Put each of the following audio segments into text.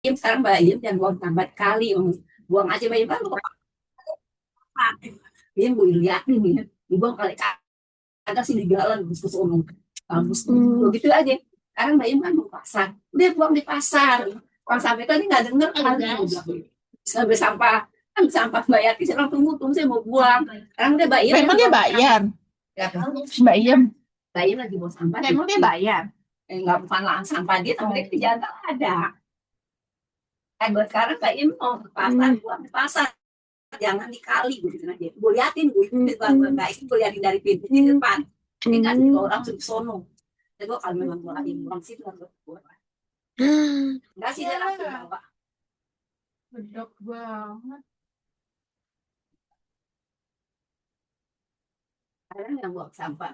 sekarang bayam jangan buang tambah kali, buang aja bayam kan kok bayam gue lihat nih dibuang kali ada sih di jalan ke sono kampus begitu aja. Sekarang bayam kan mau pasar, dia buang di pasar, orang sampai tadi nggak denger kali sampai sampah kan sampah bayar sih orang tunggu saya mau buang. Sekarang dia bayam Memang dia bayar. ya kan Bayar. bayam lagi buang sampah Memang dia bayar. nggak bukan lahan sampah dia tapi di jalan ada. Buat sekarang bayam mau ke pasar buang di pasar, jangan dikali gitu aja. Gue liatin gue itu di depan guys, gue liatin dari pintu di depan. Ini kan orang sudah sono. Jadi gue kalau memang gue lagi buang situ kan gue enggak sih dia langsung bawa. Bedok banget. Kadang yang buang sampah.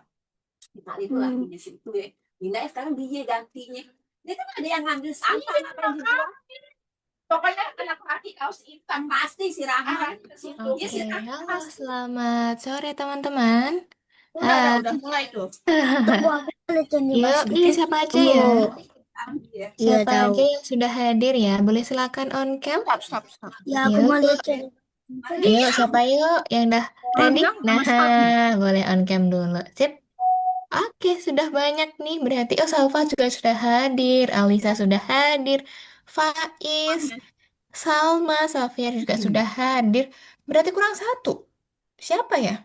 Kita itu lakinya situ ya. Pindah sekarang dia gantinya. Dia kan ada yang ngambil sampah apa yang dibuang. Pokoknya anak laki kaos hitam. Pasti si Rahma ke situ. Oke, Dia si Rahma halo, pasti. selamat sore teman-teman. Udah mulai tuh. Yuk, ini siapa aja ya? Dia. Iya Siapa tahu. aja yang sudah hadir ya? Boleh silakan on cam. Stop. Ya aku Yuk, mau lihat channel. yuk, siapa yuk yang udah ready? Orang Nah, sama stop. boleh on cam dulu. Sip. Oke, sudah banyak nih. Berarti, oh Salva juga sudah hadir. Alisa sudah hadir. Faiz, Salma, Safir juga sudah hadir. Berarti kurang satu. Siapa ya?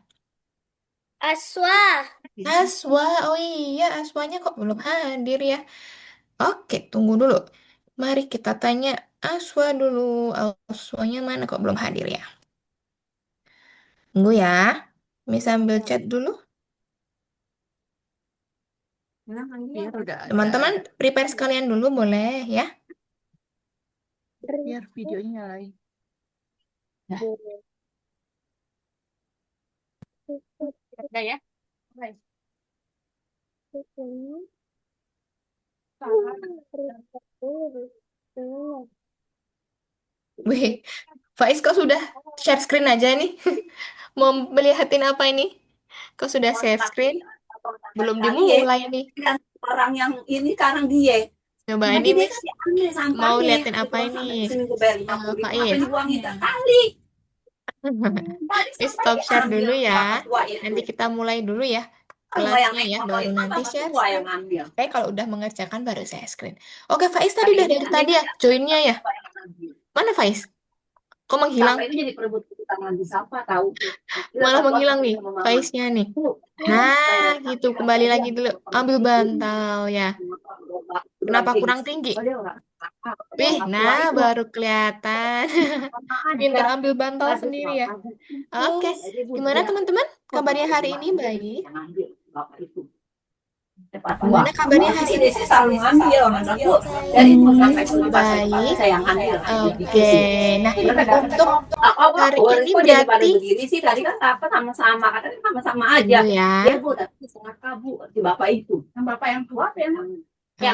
Aswa. Aswa, oh iya, Aswanya kok belum hadir ya? Oke, tunggu dulu. Mari kita tanya Aswa dulu. Aswanya mana kok belum hadir ya? Tunggu ya. Bisa ambil chat dulu. Biar udah ada. Teman-teman, prepare sekalian dulu boleh ya? Biar videonya nyalain. Udah ya. Mulai. Wih, Faiz kok sudah share screen aja nih? Mau melihatin apa ini? Kok sudah share screen? Belum Kali ya. dimulai nih. Dan orang yang ini sekarang dia. Coba ini Nanti dia Miss kan diambil mau sampahnya. liatin apa Dibuang ini? sampai sini gue bayar 50.000. Apa Faiz. dibuangin tak kali. Tadi Miss sampai stop share diambil dulu ya. bapak tua itu. Nanti kita mulai dulu ya Kalau nggak yang kelasnya naik ya. motor Baru itu kan nanti bapak share tua yang screen. ngambil. Oke, kalau udah mengerjakan baru share screen. Oke, Faiz tadi Tapi udah ini dari aneh tadi ya aja. joinnya ya. Bapak yang ngambil. Mana Faiz? Kok menghilang? Sampai itu jadi perebut kita ngambil sampah tahu. Kita Malah satuan menghilang pakai nih sama mama. Faiznya nih. Bu, Nah, saya gitu. pakai Kembali aja lagi dulu. Ambil bantal ya. bilang Kenapa gini. kurang tinggi? Oh dia nggak. Wih, Orang tua nah itu baru kelihatan. samaan Pintar ya. ambil bantal Aduh, sendiri ya. kenapa? Oke, Jadi bu gimana dia teman-teman? kok Kabarnya sampai hari ini dimakan dia baik? yang ngambil bapak itu. Cepat tua. Gimana kabarnya hari Sih ini? dia selalu ngambil orang bu. Dari Hmm. mau sampai pas Baik. saya yang ngambil. Oke. Nah, untuk Apa hari ini kok jadi pada berarti begini sih tadi kan apa sama-sama katanya sama-sama aja. tunggu ya. Ya bu tapi setengah kabu si bapak itu. Yang bapak yang tua apa yang Oke,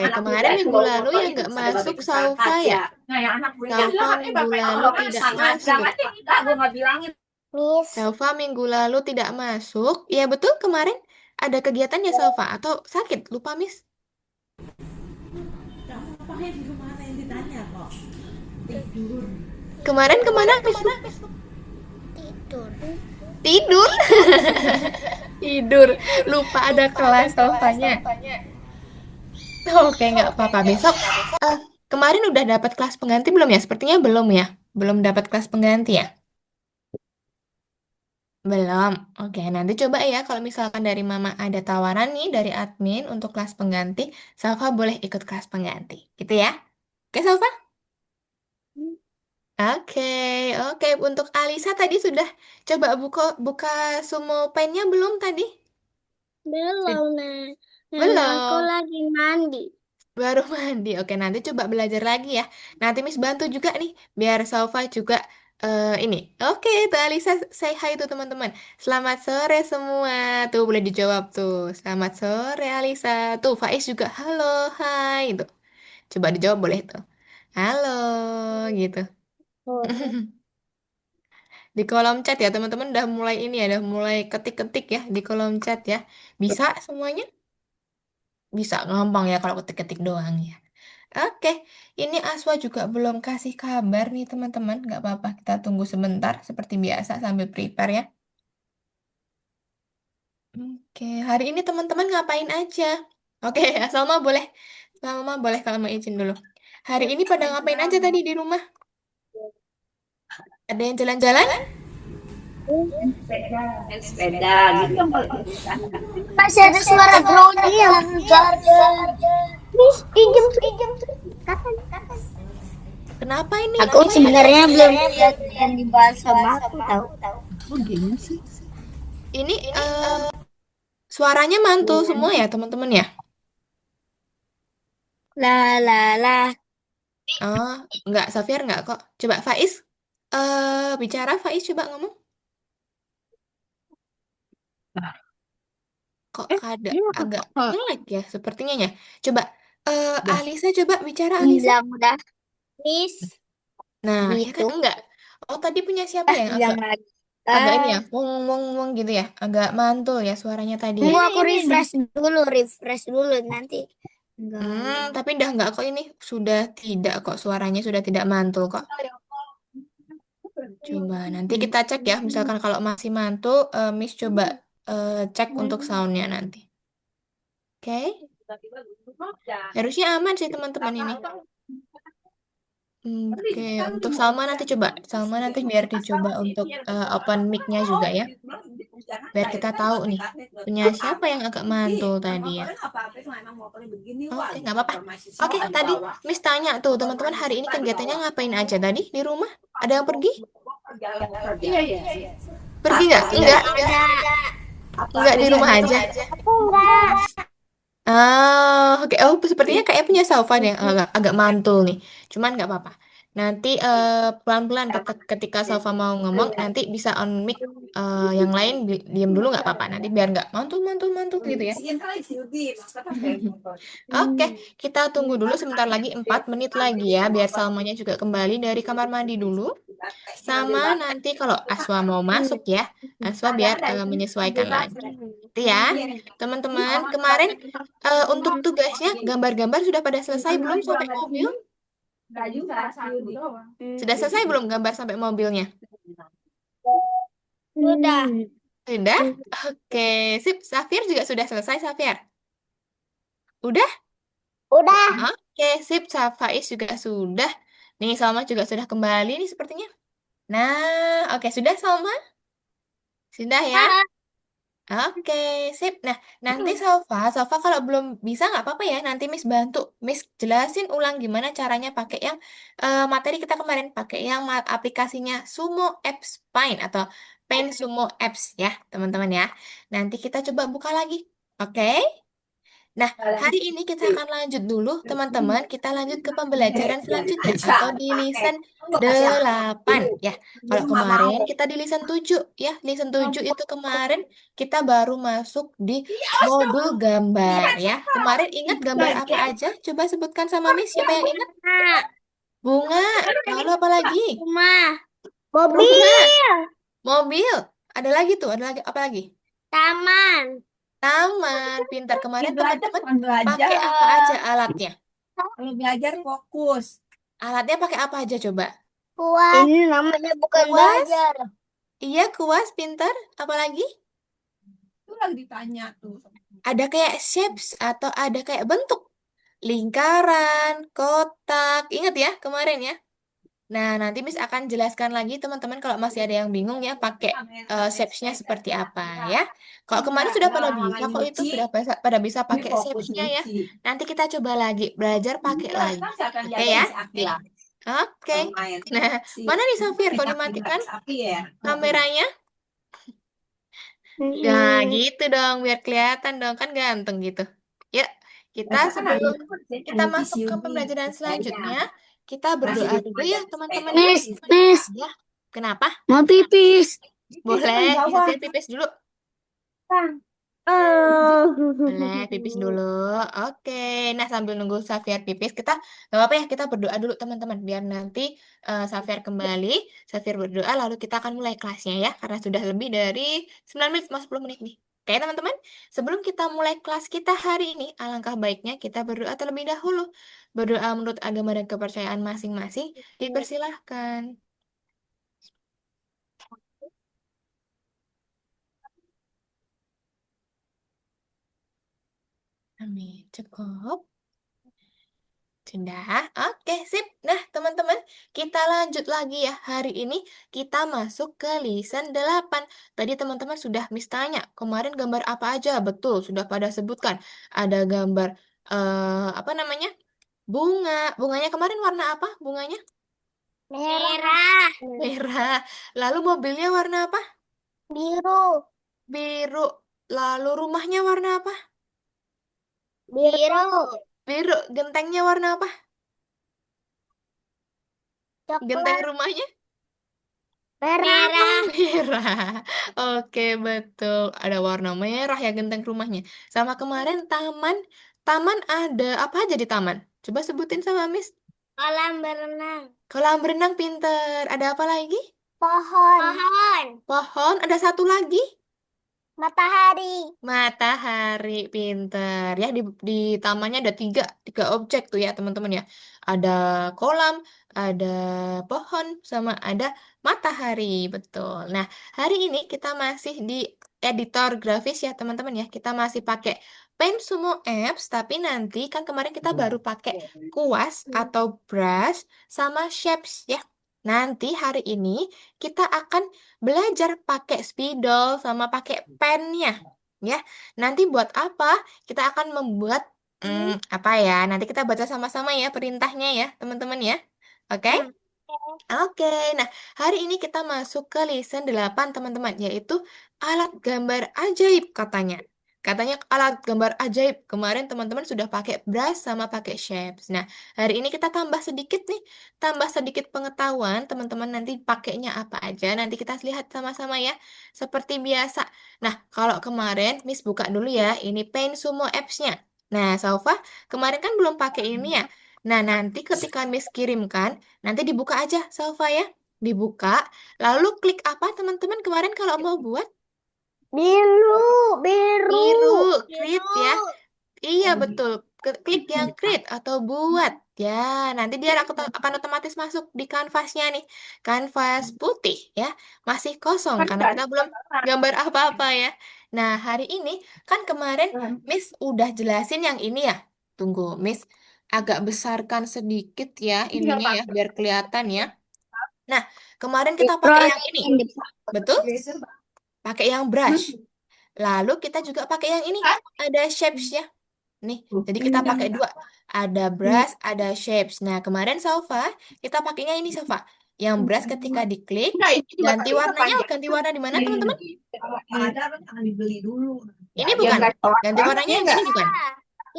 anak muda kemarin itu minggu bawa lalu motor yang itu nggak ada masuk bapak Salva ya. kaca. Nah yang anak muda itu Salva kan minggu bapak lalu kalau tidak sangat bilang masuk. aja enggak gue nggak bilangin. Miss. Salva minggu lalu tidak masuk. Ya betul kemarin ada kegiatannya Salva atau sakit? Lupa Miss. Kemarin kemana Miss? Tidur. Tidur. Tidur. Lupa ada kelas Salvanya. Oke, nggak apa-apa. Besok eh, kemarin udah dapat kelas pengganti belum ya? Sepertinya belum ya. Belum dapat kelas pengganti ya? Belum. Oke, nanti coba ya kalau misalkan dari Mama ada tawaran nih dari admin untuk kelas pengganti, Salva boleh ikut kelas pengganti. Gitu ya. Oke, Salva? Oke, oke. Untuk Alisa tadi sudah coba buka buka Sumo Pen-nya belum tadi? Belum, nah. Nah, aku Belum. lagi mandi. Baru mandi. Oke, nanti coba belajar lagi ya. Nanti Miss bantu juga nih, biar Salva juga ini. Oke, tuh Alisa say hi tuh teman-teman. Selamat sore semua. Tuh boleh dijawab tuh. Selamat sore Alisa. Tuh Faiz juga halo, hai. Tuh. Coba dijawab boleh tuh. Halo, gitu. Oh, Di kolom chat ya teman-teman udah mulai ini ya, udah mulai ketik-ketik ya di kolom chat ya. Bisa semuanya? Bisa gampang ya kalau ketik-ketik doang ya. Oke, ini Aswa juga belum kasih kabar nih teman-teman. Nggak apa-apa, kita tunggu sebentar seperti biasa sambil prepare ya. Oke, hari ini teman-teman ngapain aja? Oke, Salma boleh. Salma boleh kalau mau izin dulu. Hari ini pada ngapain aja tadi di rumah? Ada yang jalan-jalan? Main sepeda gitu yang kalau di sana. Masih ada suara grogi yang jar-jar. Miss, pinjam. Kapan? Kenapa ini? Aku sebenarnya belum lihat yang dibahas sama aku tahu. Ini suaranya mantul semua ya teman-teman ya? La. Oh, enggak, Safir enggak kok. Coba Faiz, bicara Faiz coba ngomong. Kok ada agak ngelag ya sepertinya ya. Coba Alisa coba bicara Alisa. Bilang udah. Miss, Nah, ya kan gitu. enggak. Oh, tadi punya siapa yang Bilang agak lagi. agak ini ya, wong wong wong gitu ya. Agak mantul ya suaranya tadi ya. Tunggu aku refresh dulu nanti. Enggak. Tapi udah enggak kok ini. Sudah tidak kok suaranya sudah tidak mantul kok. Coba nanti kita cek ya. Misalkan kalau masih mantul, Miss coba cek untuk soundnya nanti. Oke? Harusnya aman sih teman-teman ini. Oke, untuk Salma nanti coba. Salma nanti biar dicoba untuk open mic-nya juga ya. Biar kita tahu nih. Punya siapa yang agak mantul tadi ya. Oke, nggak apa-apa. Oke, tadi Miss tanya tuh teman-teman hari ini kegiatannya ngapain aja tadi di rumah? Ada yang pergi? Iya. Pergi nggak? Enggak di rumah aja. Aku enggak. Oke. Oh, sepertinya kayak punya Saufan yang agak mantul nih. Cuman nggak apa-apa. Nanti pelan-pelan ketika Saufa mau ngomong, nanti bisa on mic. Yang lain diam dulu nggak apa-apa. Nanti biar nggak mantul gitu ya. Oke, kita tunggu dulu sebentar lagi 4 menit lagi ya, biar Salmanya juga kembali dari kamar mandi dulu. Sama nanti kalau Aswa mau masuk ya, Aswa biar menyesuaikan lagi. Itu ya, teman-teman. Kemarin untuk tugasnya gambar-gambar sudah pada selesai belum sampai mobil? Sudah selesai belum gambar sampai mobilnya? Udah. Sudah? Oke, sip. Safir juga sudah selesai, Safir. Udah? Udah. Oke, sip. Faiz juga sudah. Nih, Salma juga sudah kembali nih sepertinya. Nah, oke. Sudah, Salma? Sudah ya? Oke, sip. Nah, nanti Salva kalau belum bisa nggak apa-apa ya. Nanti Miss bantu. Miss jelasin ulang gimana caranya pakai yang materi kita kemarin. Pakai yang aplikasinya Sumo Apps Paint atau Paint Sumo Apps ya, teman-teman ya. Nanti kita coba buka lagi. Oke? Nah, hari ini kita akan lanjut dulu, teman-teman. Kita lanjut ke pembelajaran selanjutnya atau di lisan 8 ya. Kalau kemarin kita di lisan 7 ya. Lisan 7 itu kemarin kita baru masuk di modul gambar ya. Kemarin ingat gambar apa aja? Coba sebutkan sama Miss, siapa yang ingat? Bunga. Lalu apa lagi? Rumah. Mobil. Mobil. Ada lagi tuh, ada lagi apa lagi? Taman. Taman. Pintar. Kemarin teman-teman bukan belajar. pakai apa aja alatnya? Kalau belajar fokus. Alatnya pakai apa aja coba? Kuas. Ini namanya bukan Kuas. belajar. Iya, kuas, pintar. Apalagi? Itu lagi ditanya tuh. Ada kayak shapes atau ada kayak bentuk. Lingkaran, kotak. Ingat ya kemarin ya? Nah, nanti Miss akan jelaskan lagi teman-teman kalau masih ada yang bingung ya pakai shapes-nya seperti apa ya. Kalau kemarin sudah pada bisa kok itu, sudah pada bisa pakai shapes-nya ya. Nanti kita coba lagi, belajar pakai lagi. Oke ya? Oke. Nah, mana nih Safir? Kok dimatikan kameranya? Nah, gitu dong, biar kelihatan dong, kan ganteng gitu. Yuk, kita sebelum kita masuk ke pembelajaran selanjutnya, kita berdoa dulu ya, teman-teman. Miss. Ya, kenapa? Mau pipis. Boleh, Safir pipis dulu. Boleh, pipis dulu. Oke, nah sambil nunggu Safir pipis, kita nggak apa-apa ya, kita berdoa dulu teman-teman, biar nanti Safir kembali, Safir berdoa, lalu kita akan mulai kelasnya ya, karena sudah lebih dari 9 menit, mau 10 menit nih. Oke, teman-teman. Sebelum kita mulai kelas kita hari ini, alangkah baiknya kita berdoa terlebih dahulu. Berdoa menurut agama dan kepercayaan masing-masing, dipersilahkan. Amin. Cukup. Sudah, oke, sip. Nah, teman-teman, kita lanjut lagi ya. Hari ini kita masuk ke lisan 8. Tadi teman-teman sudah tanya, kemarin gambar apa aja? Betul, sudah pada sebutkan. Ada gambar, apa namanya? Bunga. Bunganya kemarin warna apa? Bunganya? Merah. Merah. Lalu mobilnya warna apa? Biru. Biru. Lalu rumahnya warna apa? Biru. Biru. Gentengnya warna apa? Genteng Coklat. rumahnya? Merah. Merah. Oke, betul. Ada warna merah ya genteng rumahnya. Sama kemarin taman. Taman ada apa aja di taman? Coba sebutin sama Miss. Kolam berenang. Kolam berenang pinter. Ada apa lagi? Pohon. Pohon. Pohon. Ada satu lagi. Matahari. Matahari pinter. Ya, di tamannya ada tiga objek tuh ya teman-teman ya. Ada kolam, ada pohon, sama ada matahari. Betul. Nah, hari ini kita masih di editor grafis ya teman-teman ya. Kita masih pakai Paint Sumo Apps, tapi nanti kan kemarin kita baru pakai kuas atau brush sama shapes ya. Nanti hari ini kita akan belajar pakai spidol sama pakai pennya ya. Nanti buat apa? Kita akan membuat apa ya? Nanti kita baca sama-sama ya perintahnya ya, teman-teman ya. Oke? Oke, nah hari ini kita masuk ke lesson 8 teman-teman, yaitu alat gambar ajaib katanya. Katanya alat gambar ajaib. Kemarin teman-teman sudah pakai brush sama pakai shapes. Nah, hari ini kita tambah sedikit nih, tambah sedikit pengetahuan teman-teman nanti pakainya apa aja. Nanti kita lihat sama-sama ya, seperti biasa. Nah, kalau kemarin Miss buka dulu ya, ini Paint Sumo Apps-nya. Nah, Saufa, kemarin kan belum pakai ini ya. Nah, nanti ketika Miss kirimkan, nanti dibuka aja, Salva ya. Dibuka, lalu klik apa teman-teman kemarin kalau mau buat? Biru. Biru. Biru, create ya. Biru. Iya, betul. Klik yang create atau buat. Ya, nanti dia akan otomatis masuk di kanvasnya nih. Kanvas putih ya. Masih kosong karena kita belum gambar apa-apa ya. Nah, hari ini kan kemarin Miss udah jelasin yang ini ya. Tunggu, Miss agak besarkan sedikit ya ininya ya biar kelihatan ya. Nah, kemarin kita pakai yang ini. Betul? Pakai yang brush. Lalu kita juga pakai yang ini. Ada shapes-nya. Nih, jadi kita pakai dua. Ada brush, ada shapes. Nah, kemarin Sofa, kita pakainya ini Sofa. Yang brush ketika diklik, ganti warnanya, ganti warna di mana teman-teman? Ada jangan dibeli dulu. Ini bukan. Ganti warnanya yang ini bukan.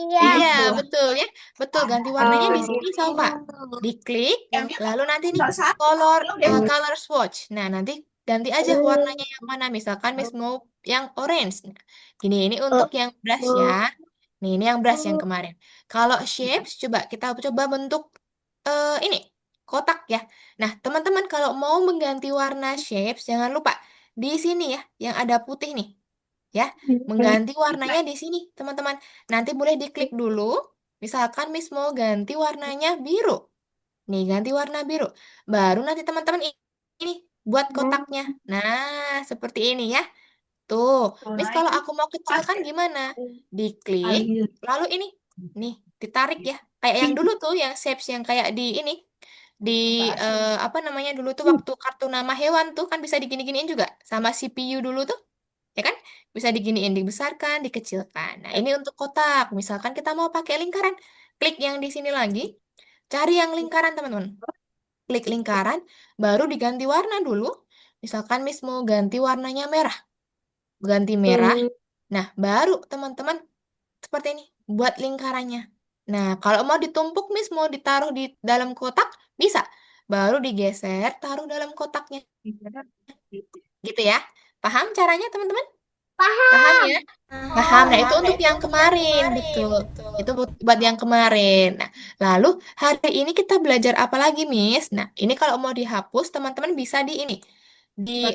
Iya. Iya, betul ya. Betul, ganti warnanya di sini Sofa. Diklik, lalu nanti nih color swatch. Nah, nanti ganti aja warnanya yang mana. Misalkan Miss mau yang orange. Nah, ini untuk yang brush ya. Nih, ini yang brush yang kemarin. Kalau shapes, coba kita coba bentuk ini kotak ya. Nah, teman-teman kalau mau mengganti warna shapes, jangan lupa di sini ya, yang ada putih nih, ya, mengganti warnanya di sini, teman-teman. Nanti boleh diklik dulu. Misalkan Miss mau ganti warnanya biru. Nih, ganti warna biru. Baru nanti teman-teman ini buat kotaknya. Nah, seperti ini ya. Tuh, Miss kalau aku mau kecilkan gimana? Diklik, lalu ini, nih, ditarik ya. Kayak yang dulu tuh, yang shapes yang kayak di ini, di apa namanya dulu tuh waktu kartu nama hewan tuh kan bisa digini-giniin juga, sama CPU dulu tuh, ya kan? Bisa diginiin, dibesarkan, dikecilkan. Nah, ini untuk kotak. Misalkan kita mau pakai lingkaran, klik yang di sini lagi, cari yang lingkaran teman-teman. Klik lingkaran, baru diganti warna dulu. Misalkan Miss mau ganti warnanya merah. Ganti merah. Nah, baru teman-teman seperti ini buat lingkarannya. Nah, kalau mau ditumpuk, Miss mau ditaruh di dalam kotak, bisa. Baru digeser, taruh dalam kotaknya. Gitu ya. Paham caranya, teman-teman? Paham ya? Paham. Nah, itu untuk yang kemarin, betul. Itu buat yang kemarin. Nah, lalu hari ini kita belajar apa lagi, Miss? Nah, ini kalau mau dihapus, teman-teman bisa di ini. Di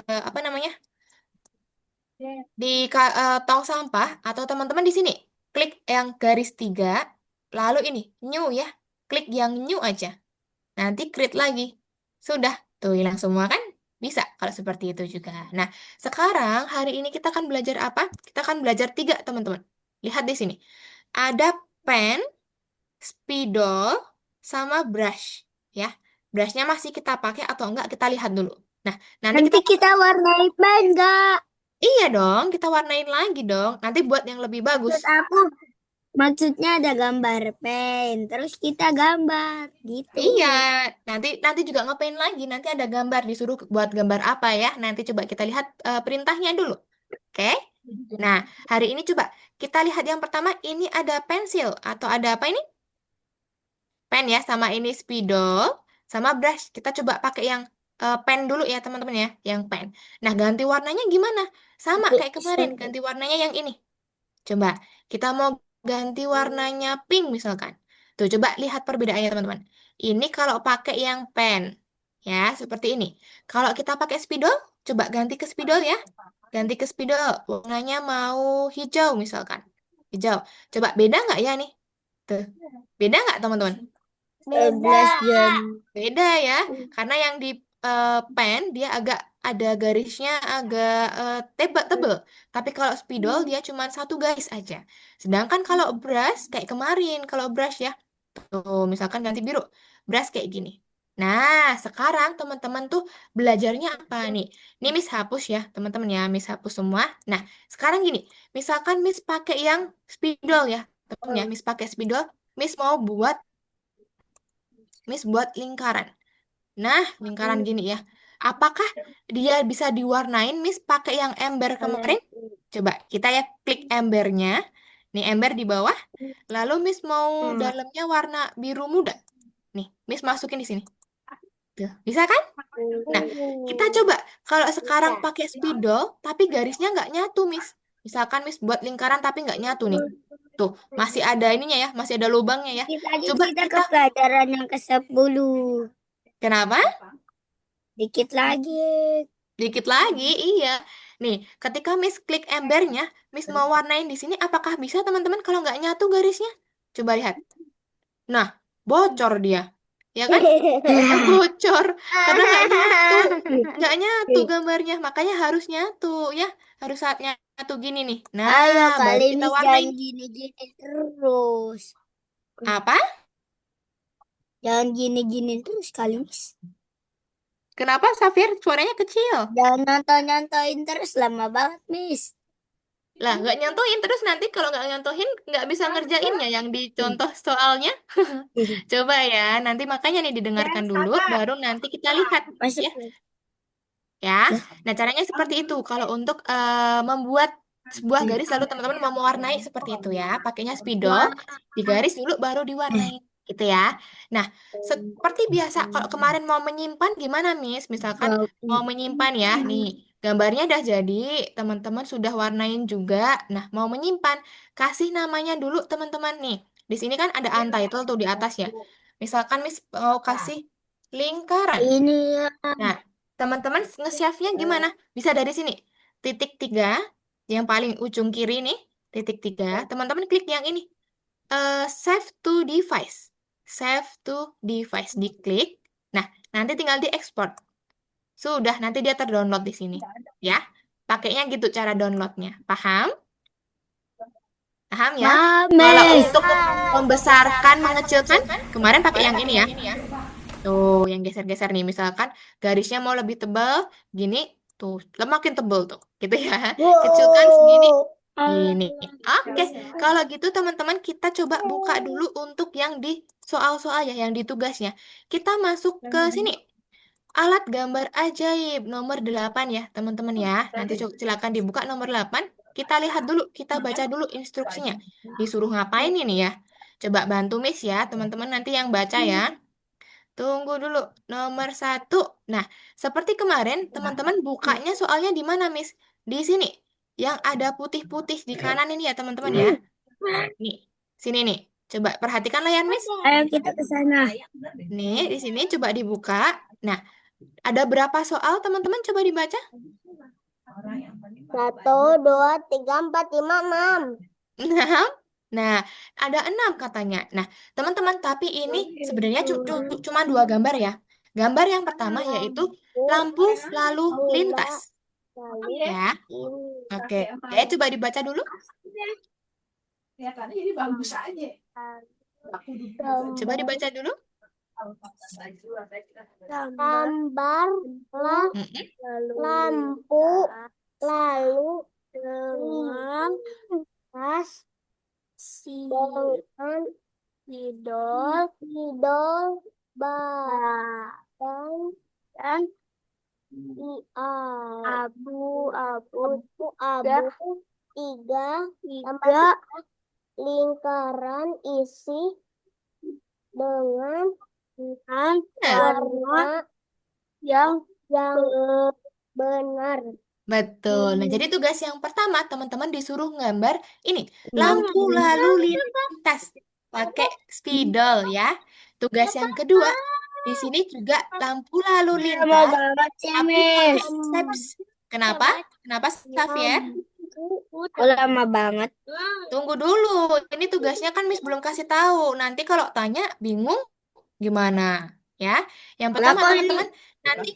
apa namanya? di tong sampah atau teman-teman di sini klik yang garis 3, lalu ini new ya, klik yang new aja. Nanti create lagi. Sudah, tuh hilang semua kan? Bisa kalau seperti itu juga. Nah, sekarang hari ini kita akan belajar apa? Kita akan belajar 3, teman-teman. Lihat di sini. Ada pen, spidol, sama brush. Ya, brushnya masih kita pakai atau enggak kita lihat dulu. Nah, nanti Nanti kita kita warnai pen enggak? iya dong, kita warnain lagi dong. Nanti buat yang lebih bagus. Maksudnya ada gambar pen, terus kita gambar gitu. Iya, nanti juga ngepaint lagi. Nanti ada gambar disuruh buat gambar apa ya. Nanti coba kita lihat perintahnya dulu. Oke? Nah, hari ini coba kita lihat yang pertama ini ada pensil atau ada apa ini? Pen ya, sama ini spidol, sama brush. Kita coba pakai yang pen dulu ya teman-teman ya, yang pen. Nah, ganti warnanya gimana? Sama kayak kemarin, ganti warnanya yang ini. Coba kita mau ganti warnanya pink misalkan. Tuh, coba lihat perbedaannya teman-teman. Ini kalau pakai yang pen, ya seperti ini. Kalau kita pakai spidol, coba ganti ke spidol ya. Ganti ke spidol, warnanya mau hijau misalkan. Hijau. Coba beda nggak ya nih? Tuh, beda nggak teman-teman? 11 Jan. Beda ya, karena yang di pen dia agak ada garisnya agak tebel. Tapi kalau spidol dia cuma satu garis aja. Sedangkan kalau brush kayak kemarin, kalau brush ya, tuh misalkan ganti biru, brush kayak gini. Nah, sekarang teman-teman tuh belajarnya apa nih? Ini Miss hapus ya, teman-teman ya, Miss hapus semua. Nah, sekarang gini, misalkan Miss pakai yang spidol ya, teman ya, Miss pakai spidol, Miss mau buat lingkaran. Nah, lingkaran gini ya. Apakah dia bisa diwarnain, Miss, pakai yang ember kemarin? Coba kita ya klik embernya. Nih, ember di bawah. Lalu Miss mau dalamnya warna biru muda. Nih, Miss masukin di sini. Tuh, bisa kan? Nah, kita coba. Kalau sekarang pakai spidol, tapi garisnya nggak nyatu, Miss. Misalkan Miss buat lingkaran tapi nggak nyatu nih. Tuh, masih ada ininya ya, masih ada lubangnya ya. Coba Kita ke kita, pelajaran yang ke-10. kenapa? Dikit lagi. Dikit lagi, iya. Nih, ketika Miss klik embernya, Miss mau warnain di sini, apakah bisa teman-teman kalau nggak nyatu garisnya? Coba lihat. Nah, bocor dia. Ya kan? Dia bocor. Karena nggak nyatu gambarnya. Makanya harus nyatu, ya. Harus saat nyatu gini nih. Nah, Ayo baru kali kita Miss warnain. jangan gini-gini terus. Apa? Jangan gini-gini terus kali Miss. Kenapa, Safir? Suaranya kecil. Jangan nyantai-nyantain terus lama banget Miss. Lah, nggak nyantuin. Terus nanti kalau nggak nyantuin, nggak bisa ngerjainnya yang dicontoh soalnya. Coba ya, nanti makanya nih didengarkan dulu, baru nanti kita lihat Masuk. ya. Ya, nah caranya seperti itu. Kalau untuk membuat sebuah garis, lalu teman-teman mau mewarnai seperti itu ya. Pakainya spidol, digaris dulu baru diwarnai, gitu ya. Nah, seperti biasa, kalau kemarin mau menyimpan gimana, Miss? Misalkan mau menyimpan ya, nih gambarnya udah jadi, teman-teman sudah warnain juga. Nah, mau menyimpan, kasih namanya dulu teman-teman nih. Di sini kan ada untitled tuh di atas ya. Misalkan Miss mau kasih lingkaran. Ini Nah, teman-teman nge-save-nya gimana? Bisa dari sini. Titik 3, yang paling ujung kiri nih, titik 3. Teman-teman klik yang ini. Save to device. Save to device. Diklik. Nah, nanti tinggal diekspor. Sudah, nanti dia terdownload di sini. Ya, pakainya gitu cara downloadnya. Paham? Paham ya? Kalau Miss. untuk membesarkan, mengecilkan, kemarin pakai yang ini ya. Tuh, yang geser-geser nih. Misalkan garisnya mau lebih tebal, gini, tuh, makin tebal tuh. Gitu ya. Kecilkan segini, gini. Oke, kalau gitu teman-teman kita coba buka dulu untuk yang di soal-soal ya, yang di tugasnya. Kita masuk ke sini. Alat gambar ajaib nomor 8 ya, teman-teman ya. Nanti silakan dibuka nomor 8. Kita lihat dulu, kita baca dulu instruksinya. Disuruh ngapain ini ya? Coba bantu Miss ya, teman-teman nanti yang baca ya. Tunggu dulu, nomor 1. Nah, seperti kemarin, teman-teman bukanya soalnya di mana, Miss? Di sini. Yang ada putih-putih di kanan ini ya, teman-teman ya. Nih, sini nih. Coba perhatikan layar, Miss. Ayo kita ke sana. Nih, di sini coba dibuka. Nah, ada berapa soal, teman-teman? Coba dibaca. 1, 2, 3, 4, 5, 6. 6. Nah, ada 6 katanya. Nah, teman-teman, tapi ini sebenarnya cuma 2 gambar ya. Gambar yang pertama yaitu lampu lalu lintas. Lalu Ya, ini. oke. Coba dibaca dulu. Kelihatannya jadi bagus aja. Aku Coba dibaca dulu. Gambar Mm-mm. lampu lalu dengan tas dengan idol dan abu-abu tiga lingkaran isi dengan warna yang benar. Betul. Nah, jadi tugas yang pertama, teman-teman disuruh gambar ini, lampu lalu lintas pakai spidol ya. Tugas yang kedua, di sini juga lampu lalu lintas, tapi pakai steps. Kenapa? Kenapa, Xavier? Lama banget. Tunggu dulu. Ini tugasnya kan Miss belum kasih tahu. Nanti kalau tanya bingung gimana? Ya. Yang pertama, Kenapa ini? teman-teman, nanti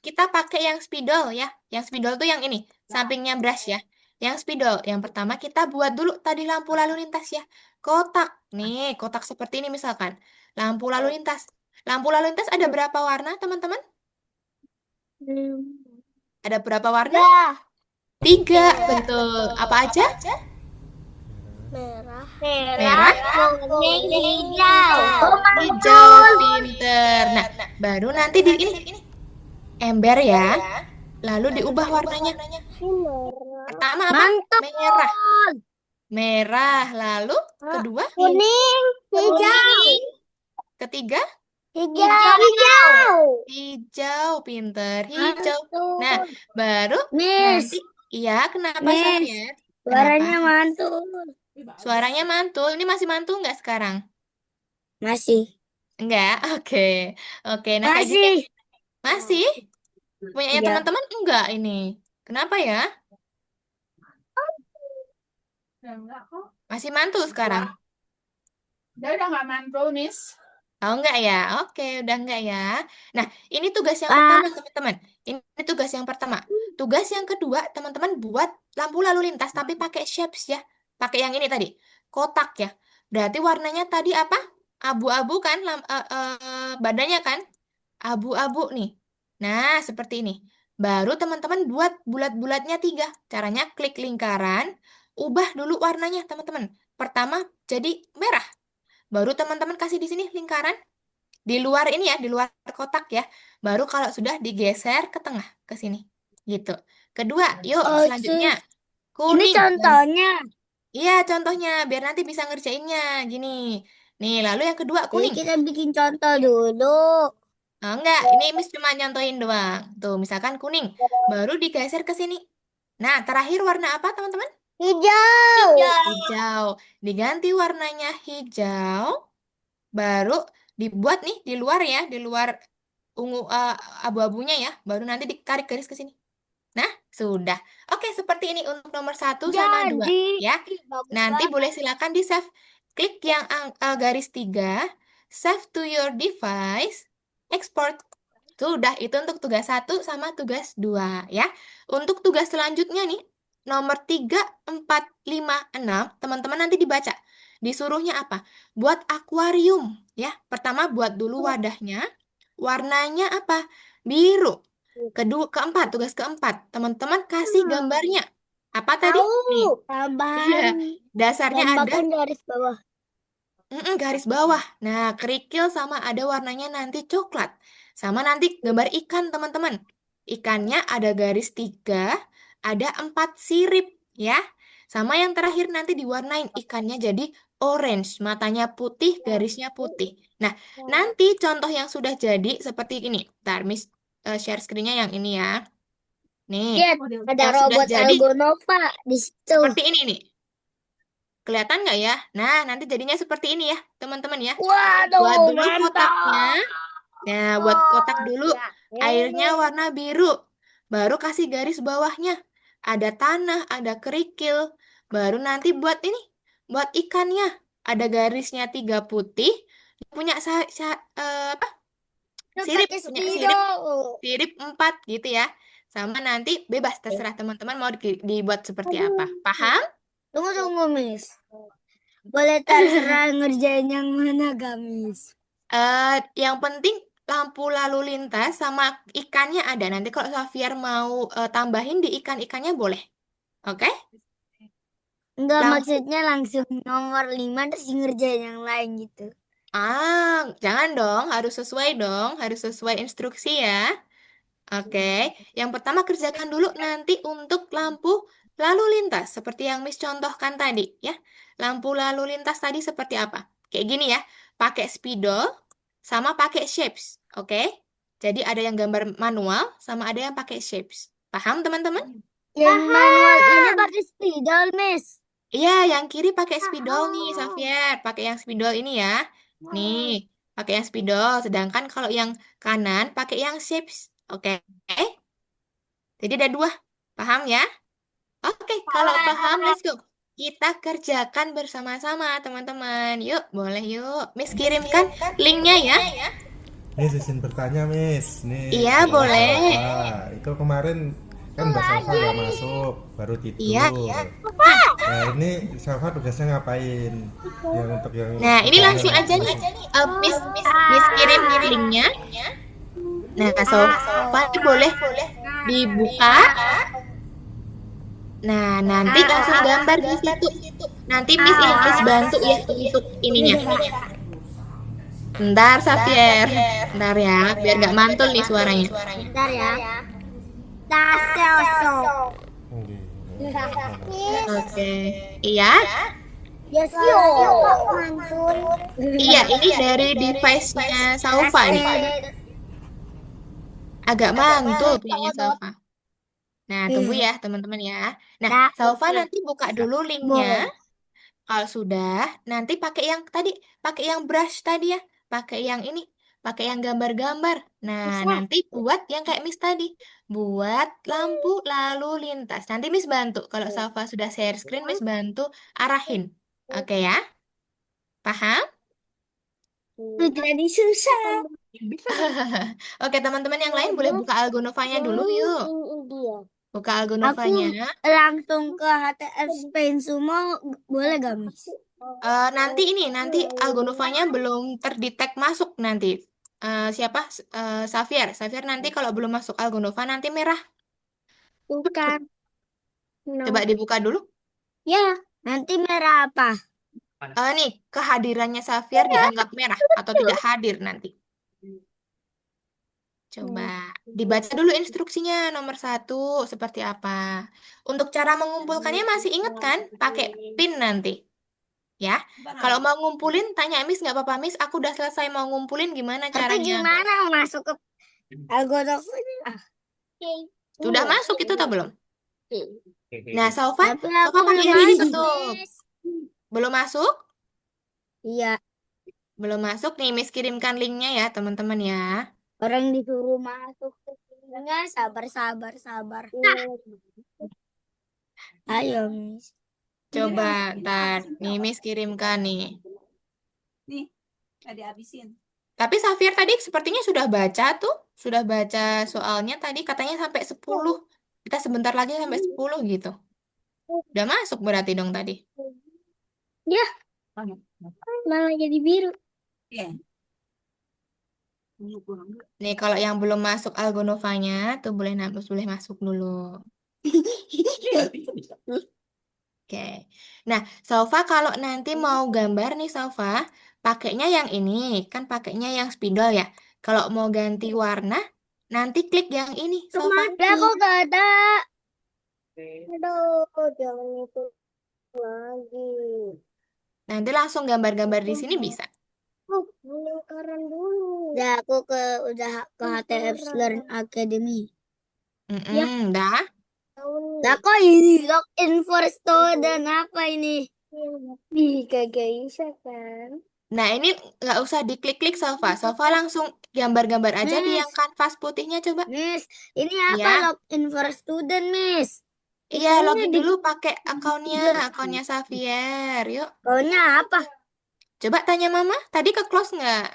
kita pakai yang spidol ya. Yang spidol tuh yang ini, sampingnya brush ya. Yang spidol, yang pertama kita buat dulu tadi lampu lalu lintas ya. Kotak. Nih, kotak seperti ini misalkan. Lampu lalu lintas. Lampu lalu lintas ada berapa warna, teman-teman? Ada berapa warna? 3, betul. Apa aja? Merah, Merah, kuning, hijau. hijau, pinter. Nah, baru nanti di ini ember ya. Lalu diubah warnanya. Pertama apa? Merah. Merah. Lalu kedua, Kuning, hijau. ketiga, Hijau. hijau, pinter. Hijau. Nah, baru Miss, nanti, iya, kenapa Miss, Xavier? suaranya Kenapa? mantul. Suaranya mantul. Ini masih mantul nggak sekarang? Masih. Enggak? Oke. Oke, nah kayak gini. Masih. Masih? Punyanya Iya. teman-teman enggak ini? Kenapa ya? Enggak kok. Masih mantul sekarang? Dia udah nggak mantul, Miss. Oh enggak ya? Oke, udah enggak ya. Nah, ini tugas yang Ah. pertama, teman-teman. Ini tugas yang pertama. Tugas yang kedua, teman-teman buat lampu lalu lintas tapi pakai shapes ya. Pakai yang ini tadi, kotak ya. Berarti warnanya tadi apa? Abu-abu kan badannya kan? Abu-abu nih. Nah, seperti ini. Baru teman-teman buat bulat-bulatnya 3. Caranya klik lingkaran, ubah dulu warnanya, teman-teman. Pertama jadi merah. Baru teman-teman kasih di sini lingkaran. Di luar ini ya, di luar kotak ya. Baru kalau sudah digeser ke tengah, ke sini. Gitu. Kedua, yuk selanjutnya. Ini Kuning. contohnya. Iya, contohnya. Biar nanti bisa ngerjainnya. Gini. Nih, lalu yang kedua, Jadi kuning. kita bikin contoh dulu. Oh, enggak, ini Miss cuma nyontohin doang. Tuh, misalkan kuning. Baru digeser ke sini. Nah, terakhir warna apa, teman-teman? Hijau. Hijau. Diganti warnanya hijau. Baru dibuat nih di luar ya, di luar ungu abu-abunya ya. Baru nanti ditarik garis ke sini. Nah, sudah. Oke, seperti ini untuk nomor 1 sama 2 ya. Nanti boleh silakan di save. Klik yang garis 3, save to your device, export. Sudah, itu untuk tugas 1 sama tugas 2 ya. Untuk tugas selanjutnya nih, nomor 3, 4, 5, 6, teman-teman nanti dibaca. Disuruhnya apa? Buat akuarium ya. Pertama buat dulu wadahnya. Warnanya apa? Biru. Keempat, tugas keempat, teman-teman kasih gambarnya. Apa tadi? Nih, iya, Tambahan. dasarnya ada Tambahkan garis bawah. garis bawah. Nah, kerikil sama ada warnanya nanti coklat. Sama nanti gambar ikan, teman-teman. Ikannya ada garis 3, ada 4 sirip, ya. Sama yang terakhir nanti diwarnain ikannya jadi orange, matanya putih, garisnya putih. Nah, nanti contoh yang sudah jadi seperti ini. Ntar Miss share screen-nya yang ini ya. Nih, Lihat, ada yang sudah robot jadi Algonova di situ. seperti ini nih. Kelihatan nggak ya? Nah, nanti jadinya seperti ini ya, teman-teman ya. Buat Waduh, dulu mantap. kotaknya. Nah, buat kotak dulu, Ya. airnya warna biru. Baru kasih garis bawahnya. ada tanah, ada kerikil. Baru nanti buat ini, buat ikannya. Ada garisnya 3 putih, punya apa? Sirip, Pakai punya sirip, spidol. sirip 4 gitu ya. Sama nanti bebas terserah teman-teman mau dibuat seperti apa. Paham? Tunggu, Miss. Boleh terserah ngerjain yang mana, gak, Miss? Yang penting lampu lalu lintas sama ikannya ada. Nanti kalau Xavier mau tambahin di ikan-ikannya boleh. Oke? Enggak, Lampu. maksudnya langsung nomor 5 terus ngerjain yang lain gitu. Jangan dong, harus sesuai dong, harus sesuai instruksi ya. Oke, yang pertama kerjakan dulu nanti untuk lampu lalu lintas, seperti yang Miss contohkan tadi ya. Lampu lalu lintas tadi seperti apa? Kayak gini ya, pakai spidol sama pakai shapes. Oke, jadi ada yang gambar manual sama ada yang pakai shapes. Paham teman-teman? Yang manual ini pakai spidol, Miss. Iya, yang kiri pakai spidol nih, Xavier. Pakai yang spidol ini ya. Nih, pakai yang spidol. Sedangkan kalau yang kanan pakai yang shapes. Oke. Jadi ada 2. Paham ya? Oke, kalau paham, let's go. Kita kerjakan bersama-sama, teman-teman. Yuk, boleh yuk. Miss kirimkan linknya ya. Miss izin bertanya Miss, nih Iya, Mbak boleh. Salva itu kemarin kan Mbak Salva nggak masuk, baru Iya. tidur. Nah ini Salva tugasnya ngapain? Yang untuk yang Nah, ini kerjanya langsung aja nih. Miss kirim linknya. Nah, Sofa boleh dibuka. Nah, nanti langsung gambar di situ. Nanti Miss bantu ya untuk ininya. Bentar, Xavier. Bentar ya, biar nggak mantul nih suaranya. Bentar ya. Tasosok. Oke. Iya? Ya sio. Mantul. Iya, ini dari device-nya Saufa nih. Agak mantul punyanya Saufa. Nah, tunggu ya teman-teman ya. Nah, Saufa nanti buka dulu linknya. Kalau sudah, nanti pakai yang tadi, pakai yang brush tadi ya. Pakai yang ini, pakai yang gambar-gambar. Nah, nanti buat yang kayak Miss tadi. Buat lampu lalu lintas. Nanti Miss bantu. Kalau Saufa sudah share screen, Miss bantu arahin. Oke ya? Paham? Jadi susah. Oke, teman-teman yang lain boleh buka Algonovanya dulu yuk. Buka Aku Algonovanya. langsung ke HTF Spain semua boleh gak, Miss? Nanti Algonovanya belum terdetek masuk nanti. Siapa? Xavier. Xavier nanti kalau belum masuk Algonova nanti merah. Bukan. Coba dibuka dulu. Ya, nanti merah apa? Nih, kehadirannya Xavier dianggap merah atau tidak hadir nanti. Coba dibaca dulu instruksinya nomor 1 seperti apa. Untuk cara mengumpulkannya masih ingat kan? Pakai pin nanti. Ya, kalau mau ngumpulin tanya Miss nggak apa-apa Miss. Aku udah selesai mau ngumpulin gimana Tapi caranya? gimana masuk ke Algodoc? Sudah masuk itu atau belum? Nah, Saufa Tapi aku pakai belum yang ini masuk, tuh. Miss. Belum masuk? Iya, Belum masuk nih, Miss kirimkan linknya ya, teman-teman ya. orang disuruh masuk ke sini. Sabar. Ayo, Miss. Coba, ntar. Nih, Miss kirimkan nih. Nih, nggak dihabisin. Tapi Xavier tadi sepertinya sudah baca tuh. Sudah baca soalnya tadi katanya sampai 10. Kita sebentar lagi sampai 10 gitu. Udah masuk berarti dong tadi. Ya, malah jadi biru. Iya. Kurang dulu. Nih, kalau yang belum masuk Algonovanya tuh boleh masuk dulu. Oke. Nah, Saufa kalau nanti mau gambar nih Saufa, pakainya yang ini, kan pakainya yang spidol ya. Kalau mau ganti warna, nanti klik yang ini, Saufa. Lah kok gak ada? Aduh, jangan itu lagi. Nanti langsung gambar-gambar di sini bisa. Lingkaran dulu. Udah aku udah ke HTF Learn Academy. Dah. Lah kok ini login for student apa ini? Ih, kagak bisa kan? Nah, ini nggak usah diklik-klik Saufa. Saufa langsung gambar-gambar aja di yang kanvas putihnya coba. Miss, ini apa Ya. login for student, Miss? Iya, Akunnya login di dulu pakai akunnya Xavier. Yuk, akunnya apa? coba tanya Mama. Tadi ke close nggak?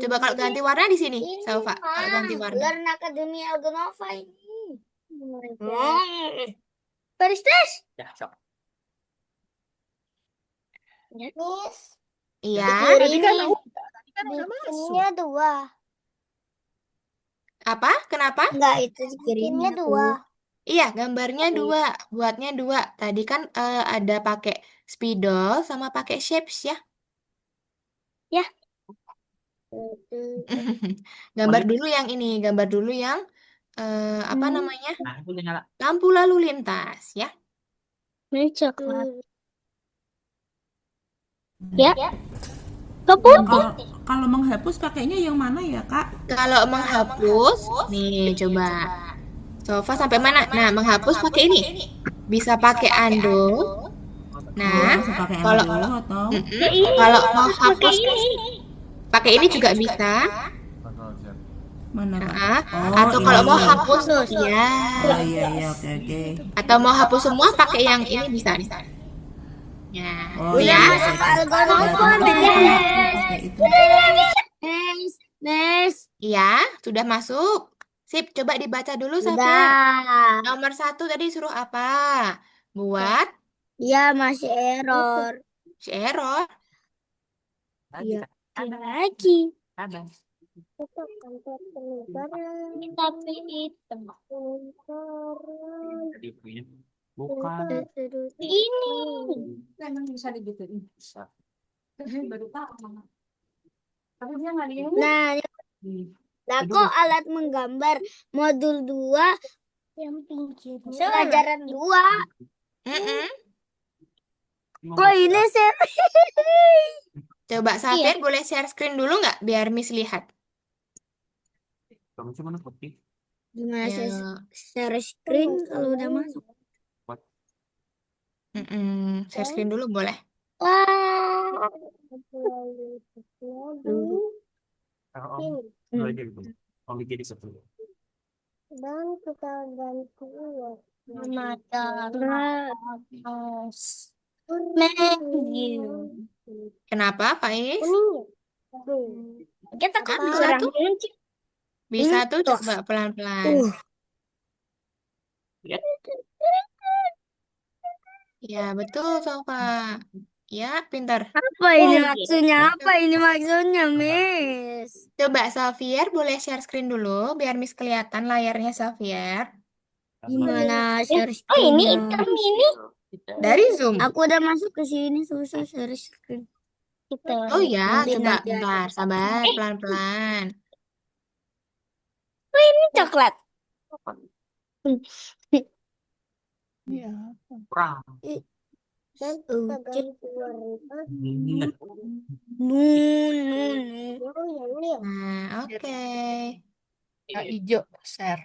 Coba kalau ganti warna di sini, Ini Salva. Kalau ganti warna. Learn Academy Algonova ini. Paris Test. Ya, sok. Miss, Iya. Tadi kan udah, tadi kan udah masuk. bikinnya 2. Apa? Kenapa? Enggak, itu bikinnya 2. Iya, gambarnya 2, buatnya 2. Tadi kan ada pakai spidol sama pakai shapes ya. Gambar dulu yang ini, gambar dulu yang apa namanya? Nah, udah nyala. Lampu lalu lintas ya. Ini coklat. Ya. Keputih. Kalau menghapus pakainya yang mana ya, Kak? Kalau menghapus, nih coba. Sofa sampai mana? Nah, menghapus pakai ini. Bisa pakai undo. Nah, Bisa pakai kalau endo atau kalau mau hapus pakai ini juga bisa. Kontrol Z. mana, Kak? Nah, Oh, atau kalau ini. mau hapus ya. Oh iya iya oke. Atau mau hapus semua pakai yang ini bisa. Ya, Oh itu iya. ya. Masuk Algonova, Pakai itu. Mes. Iya, sudah masuk. Sip, coba dibaca dulu Safir. Udah. Nomor 1 tadi suruh apa? Buat Ya, masih error. si error. Iya. Lagi. Ada. Tapi hitam. Tadi punya. Bukan. Ini. Emang bisa digituin. Bisa. Tapi baru tahu, Mama. Tapi dia nggak di ini. Nah, Hmm. lah kok alat menggambar modul 2 yang pinggir. Pelajaran 2. Mm-mm. Kok ini sih? Coba Safir boleh share screen dulu nggak biar Miss lihat. Kamu cuma putih. Gimana Ya. share screen kalau udah masuk? Share screen dulu boleh. Wah. Dua aja gitu. Om bikin di satu. Bang, kita ganti ya. Mata. Menu. Kenapa, Faiz? Kita kan Bisa kurang tuh? kunci. Bisa Ini tuh tuh. coba pelan-pelan. Ya, betul, Sofa. Ya, pintar. Apa ini maksudnya? Apa ini maksudnya, Miss? Coba Xavier boleh share screen dulu biar Miss kelihatan layarnya Xavier. Gimana share screen-nya? Ini. Dari Zoom. Aku udah masuk ke sini, susah share screen. Oh ya, Nanti coba aja. bentar, sabar, pelan-pelan. Ini coklat. Kurang. Nah, oke. Hijau share.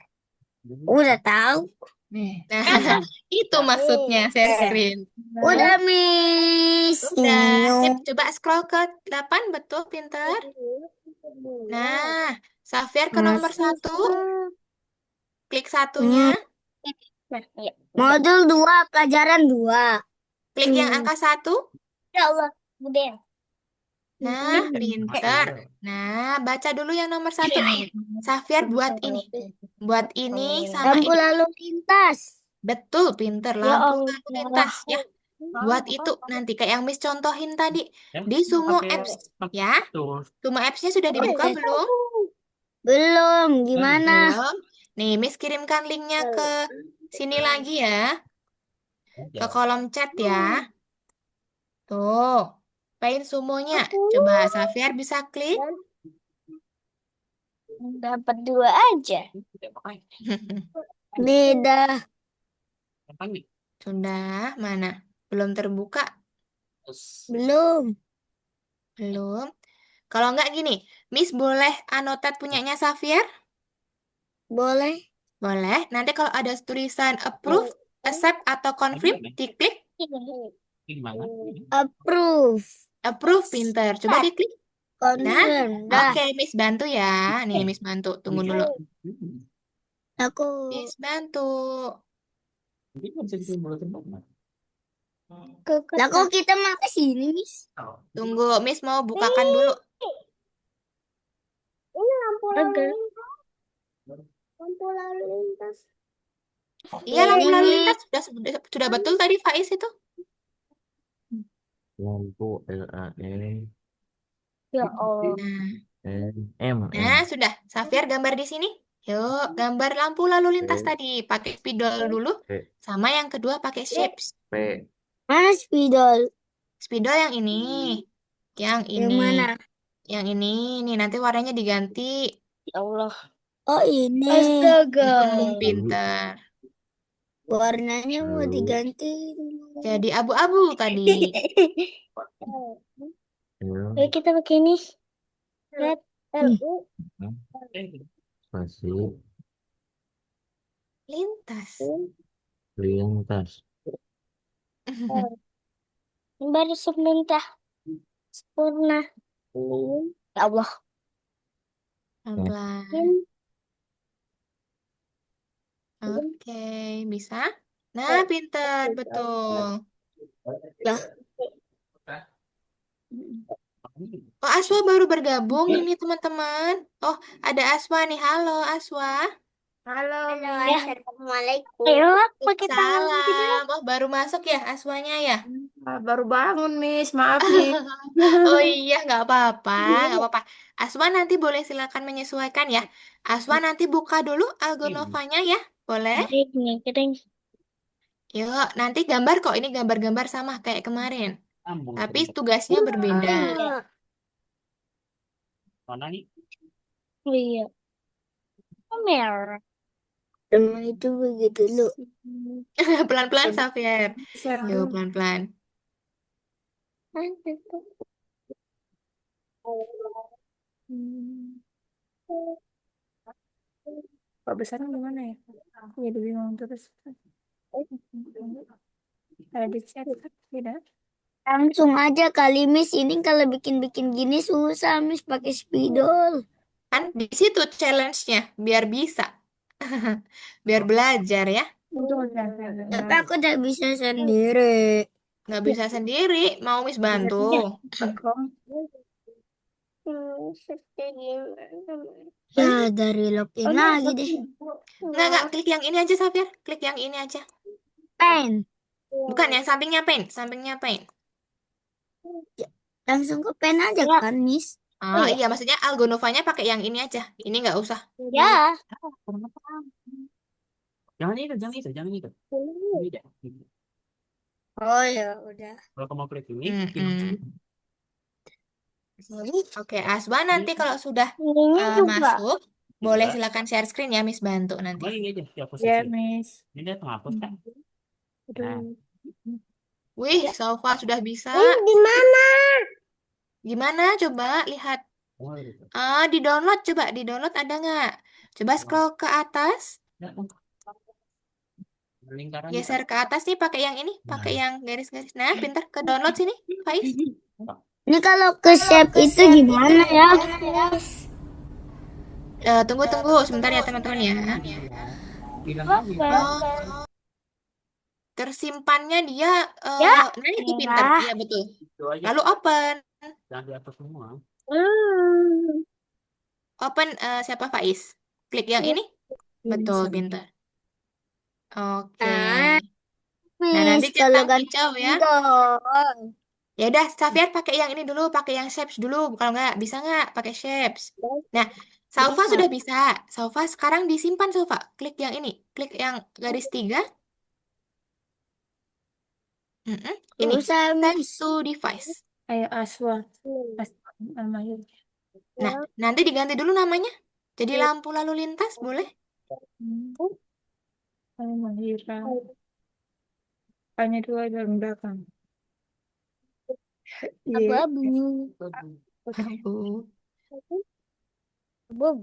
Udah tahu. Nih. Nah, itu maksudnya share screen. Udah, Miss. Udah, sip, coba scroll ke 8, betul, pintar. Nah, Xavier ke nomor 1. Klik satunya. Modul 2, pelajaran 2. Klik yang angka 1. Ya Allah, gede. Nah, pintar. Nah, baca dulu yang nomor 1. Xavier buat ini. Buat ini sama Lampu ini. lalu lintas. Betul, pintar. Lampu lalu lintas ya. Buat itu nanti kayak yang Miss contohin tadi. Di Sumo Apps ya. Tuh. Sumo Apps-nya sudah dibuka belum? Belum, gimana? Belum. Nih, Miss kirimkan linknya ke sini lagi ya. Ke kolom chat ya. Tuh. Paint sumonya. Coba Xavier bisa klik. Dapat 2 aja. Beda. Sudah, mana? Belum terbuka? Belum. Belum. Kalau enggak gini, Miss boleh anotat punyanya Xavier? Boleh. Boleh. Nanti kalau ada tulisan approve, accept, atau confirm, diklik. Gimana? Approve. Approve, pinter. Coba diklik. Confirm. Dah. Oke, Miss bantu ya. Nih, Miss bantu. Tunggu dulu. Aku. Miss bantu. Lah kok kita mau ke sini, Miss? Tunggu, Miss mau bukakan dulu. Ini lampu lalu lintas. Lampu lalu lintas. Iya, lampu Ini, lalu Miss. lintas sudah betul tadi Faiz itu. Lampu LAN Ya Allah. Nah, sudah. Safir gambar di sini. Yuk, gambar lampu lalu lintas tadi. Pakai spidol dulu. Sama yang kedua pakai shapes. Mana spidol? Spidol yang ini. Yang Yang ini. mana? Yang ini. Nih, nanti warnanya diganti. Ya Allah. Oh ini. Astaga. Pinter. Warnanya mau diganti. Jadi abu-abu tadi. Ayo kita pakai ini. Red LU. masih Lintas. lintas. Baru sebentar. Sempurna. Ya Allah. Pelan-pelan. Oke, bisa? Nah, pinter. Betul. Ya. Oh, Aswa baru bergabung ini, teman-teman. Oh, ada Aswa nih. Halo, Aswa. Halo, Assalamualaikum. Ayo pakai tangan kita. Salam. Oh, baru masuk ya Aswanya ya? Baru bangun, Miss. Maaf nih. Oh iya, nggak apa-apa, nggak apa-apa. Aswa nanti boleh silakan menyesuaikan ya. Aswa nanti buka dulu Algonovanya ya, boleh? Kering. Yuk, nanti gambar kok. Ini gambar-gambar sama kayak kemarin. Tapi tugasnya berbeda. Mana nih? Oh iya. Merah. Teman itu begitu lu. Pelan-pelan, Safir. Yuk, pelan-pelan. Pak besarnya gimana ya? Aku jadi bingung terus. Ada di chat, tidak? Langsung aja kali Miss, ini kalau bikin-bikin gini susah Miss pakai spidol. Kan di situ challenge-nya, biar bisa. Biar belajar ya. Tapi aku udah bisa sendiri. Nggak bisa sendiri, mau Miss bantu. Ya dari login lagi deh. Nggak, klik yang ini aja, Safir. Klik yang ini aja. Pen. Bukan, yang sampingnya pen. Sampingnya pen. Langsung ke pen aja kan Miss? Ah, iya, maksudnya Algonovanya pakai yang ini aja. Ini nggak usah. Ya. Jangan itu, jangan itu, jangan itu. Beda. Oh ya udah. Kalau kamu klik ini, Oke, Aswa nanti kalau sudah Ininya juga. masuk, boleh silakan share screen ya, Miss bantu nanti. ini aja, ya posisi. Ya, Miss. Ini dia penghapus kan? Aduh. Wih, Sofa sudah bisa. Di mana? Gimana? Coba lihat. Oh, gitu. Di download, coba di download ada nggak? Coba scroll ke atas, Ya, lingkaran geser ke atas nih pakai yang ini, pakai yang garis-garis. Nah, pintar ke download sini, Faiz. Ini kalau ke shape itu gimana ya? Tunggu sebentar ya teman-teman ya. bilang lagi. Oh, tersimpannya dia, Ya. nah itu pintar, iya betul. Itu aja. Lalu open, Jangan di atas semua. open siapa Faiz? Klik yang ini, betul pintar. Oke. Nah nanti Miss, kalau centang hijau ya. dong. Ya udah, Safir pakai yang ini dulu, pakai yang shapes dulu. Kalau nggak bisa nggak pakai shapes. Nah, Saufa sudah bisa. Saufa sekarang disimpan Saufa. Klik yang ini, klik yang garis 3. Ini Susah send Miss. to device. Ayo Aswa. Almahir. Nah, nanti diganti dulu namanya. Jadi lampu lalu lintas boleh? Almahira. Hanya dua dalam belakang. Abu-abu. Abu. Oh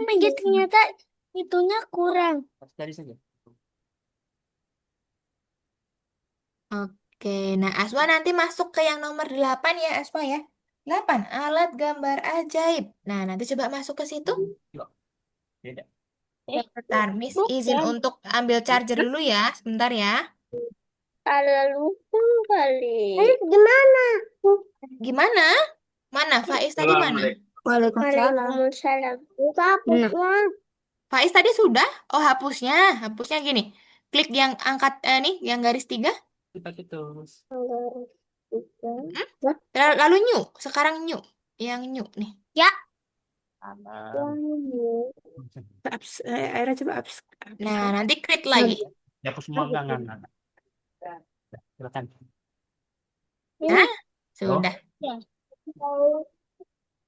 my God, ternyata itunya kurang. Dari saja. Oke, nah Aswa nanti masuk ke yang nomor 8 ya Aswa ya. 8, alat gambar ajaib. Nah, nanti coba masuk ke situ. Beda. Bentar, Miss izin untuk ambil charger dulu ya. Sebentar ya. Salah lupa kali. Gimana? Gimana? Mana? Faiz tadi mana? Waalaikumsalam. Lupa hapusnya. Faiz tadi sudah? Oh, hapusnya. Hapusnya gini. Klik yang angkat nih, yang garis 3. Kita gitu. Lalu new. Sekarang new. Yang new nih. Aman. Aira coba abs. Nah, nanti klik lagi. Dihapus semua enggak. Silakan. Nah, sudah. Ya.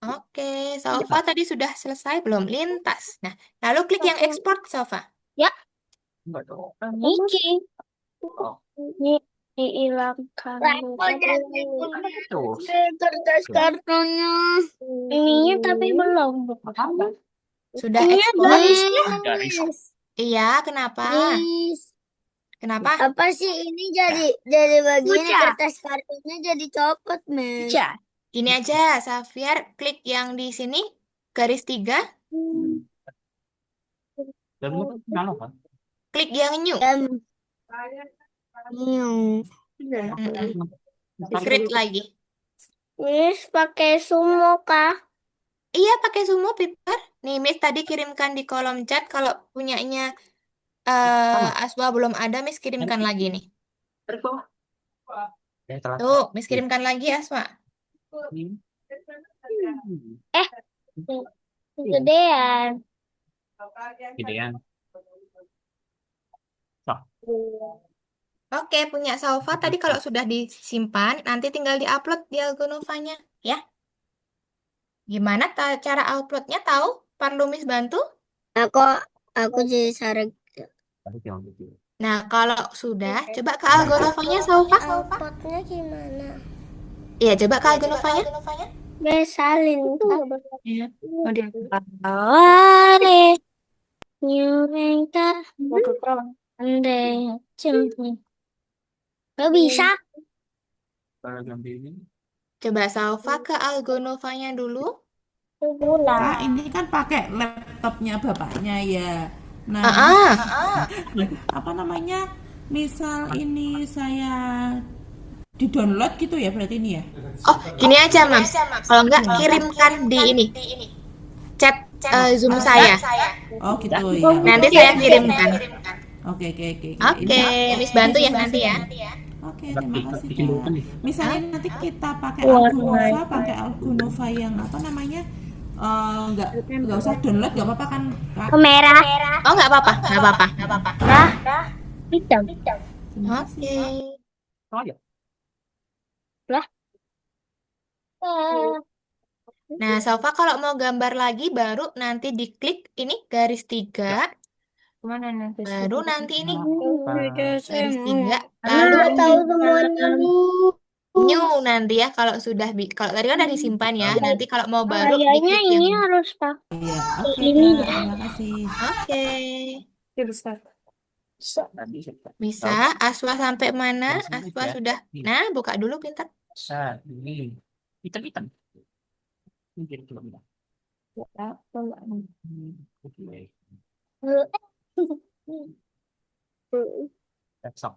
Oke, Salva tadi sudah selesai belum? Lintas. Nah, lalu klik yang export, Salva. Enggak dong. Iki. Ini dihilangkan. Terus. Kertas kartonnya. Ininya tapi belum. Sudah Ini export? Garis. Iya, kenapa? Kenapa? Apa sih ini jadi begini kertas kartonnya jadi copot, men. Gini aja, Xavier, klik yang di sini, garis 3, Dan lu kenal kan? klik yang new. Dan Create lagi. Miss pakai sumo kah? Iya, pakai Sumo, Peter. Nih, Miss tadi kirimkan di kolom chat. Kalau punyanya Aswa belum ada, Miss kirimkan lagi nih. Dari bawah. Ya, telah. Tuh, Miss kirimkan lagi, Aswa. Gedean. Gedean. Oke, punya Salva tadi kalau sudah disimpan, nanti tinggal diupload di Algonovanya, ya. Gimana cara uploadnya tahu? Perlu Miss bantu? Aku jadi sarek. Nah, kalau sudah, coba ke Algonovanya, Salva. Outputnya gimana? Iya, coba ke Algonovanya. Besalin. Iya. Oh, dia. Awale. Nyurengka. Ande. Cempi. Gak bisa. Kalau gambar ini. Coba Salva ke Algonovanya dulu. Kak, ini kan pakai laptopnya bapaknya ya. Nah, apa namanya? Misal ini saya di-download gitu ya berarti ini ya? Oh, gini aja, Mams. Kalau enggak, kirimkan di ini. Chat Zoom saya. Oh gitu ya. Nanti saya kirimkan. Oke. Oke, Miss bantu ya nanti ya. Oke, terima kasih Kak. Misalnya nanti kita pakai Algunova yang apa namanya? Nggak usah download, nggak apa-apa kan Kak? Merah. Oh, nggak apa-apa, nggak apa-apa. Hitam. Terima kasih. Oke. Oh ya. Nah, Salva kalau mau gambar lagi baru nanti diklik ini garis 3. Mana nanti? Baru nanti ini Apa? garis 3. Lalu Tahu semuanya new nanti ya kalau sudah kalau tadi kan udah disimpan ya. Nanti kalau mau baru Kayaknya diklik ini yang harus pakai Iya, oke ini Kak, deh. terima kasih. Oke. Tadi Bisa. Aswa sampai mana? Langsung Aswa aja. sudah. Nah, buka dulu pintar. ini hitam. Ini jadi belum ya. Oke. Besok.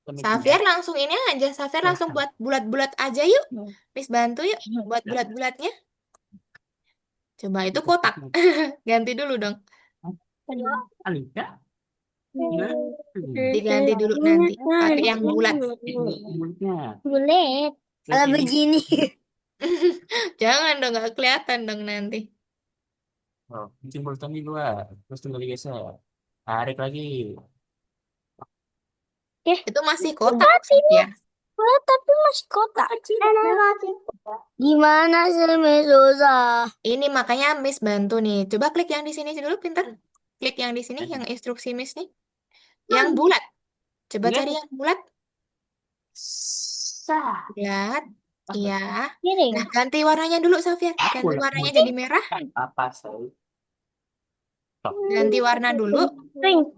Xavier langsung ini aja. Xavier langsung buat bulat-bulat aja yuk. Miss bantu yuk buat bulat-bulatnya. Coba itu kotak. Ganti dulu dong. Alika. Diganti dulu nanti. Pakai yang bulat. Mulutnya. Bulet. Kalau begini. Jangan dong, nggak kelihatan dong nanti. Oh, bikin mulutnya di luar. Terus tinggal digeser. Tarik lagi. Itu masih kotak ya. Tapi masih kotak. Gimana sih Miss susah? Ini makanya Miss bantu nih. Coba klik yang di sini dulu pintar. Klik yang di sini yang instruksi Miss nih. Yang bulat. Coba cari yang bulat. Bulat. Iya. Gini. Nah, ganti warnanya dulu, Xavier. Ganti warnanya jadi merah. Apa sih? Ganti warna dulu. Pink.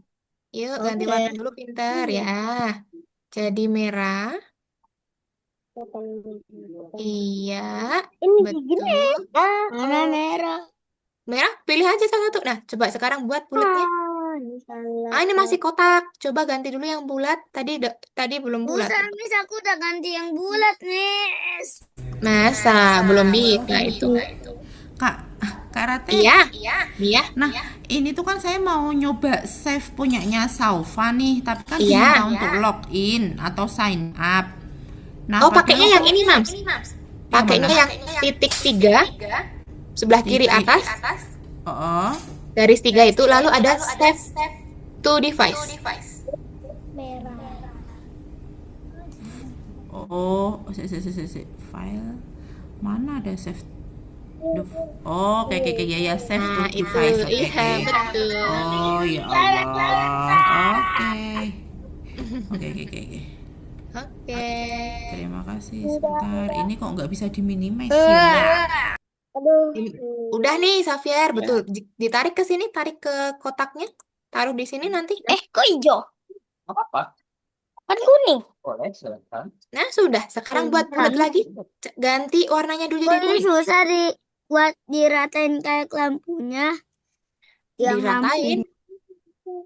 Yuk, ganti warna dulu pintar ya. Jadi merah. Iya, Ini betul. gini. Mana merah? Merah, P. pilih aja salah satu. Nah, coba sekarang buat bulatnya. Ini salah. Ah, ini masih kotak. Coba ganti dulu yang bulat. Tadi belum bulat. Bukan, Miss, aku udah ganti yang bulat, Miss. Masa belum bisa itu. Kak, Kak Rate. Iya. Iya. Nah, ini tuh kan saya mau nyoba save punyanya Saufa nih, tapi kan Iya. diminta untuk login atau sign up. Nah, Oh, pakainya yang ini, Mams. Pakainya mana? yang titik 3 sebelah kiri Titik. atas. Oh, Garis 3 itu lalu ada save to device. oh, file mana ada save? Oh, oke, ya save to Nah, itu device. Oke, iya oke. betul. Oh, ya Allah. Oke. Oke. Terima kasih. Sebentar, ini kok nggak bisa diminimize ya? Udah nih, Xavier, betul. Ditarik ke sini, tarik ke kotaknya. Taruh di sini nanti. Kok hijau? Apa? Kan kuning. Boleh, silakan. Nah, sudah. Sekarang buat bulat lagi. Ganti warnanya dulu jadi Kok ini kuning. susah buat diratain kayak lampunya. Yang Diratain.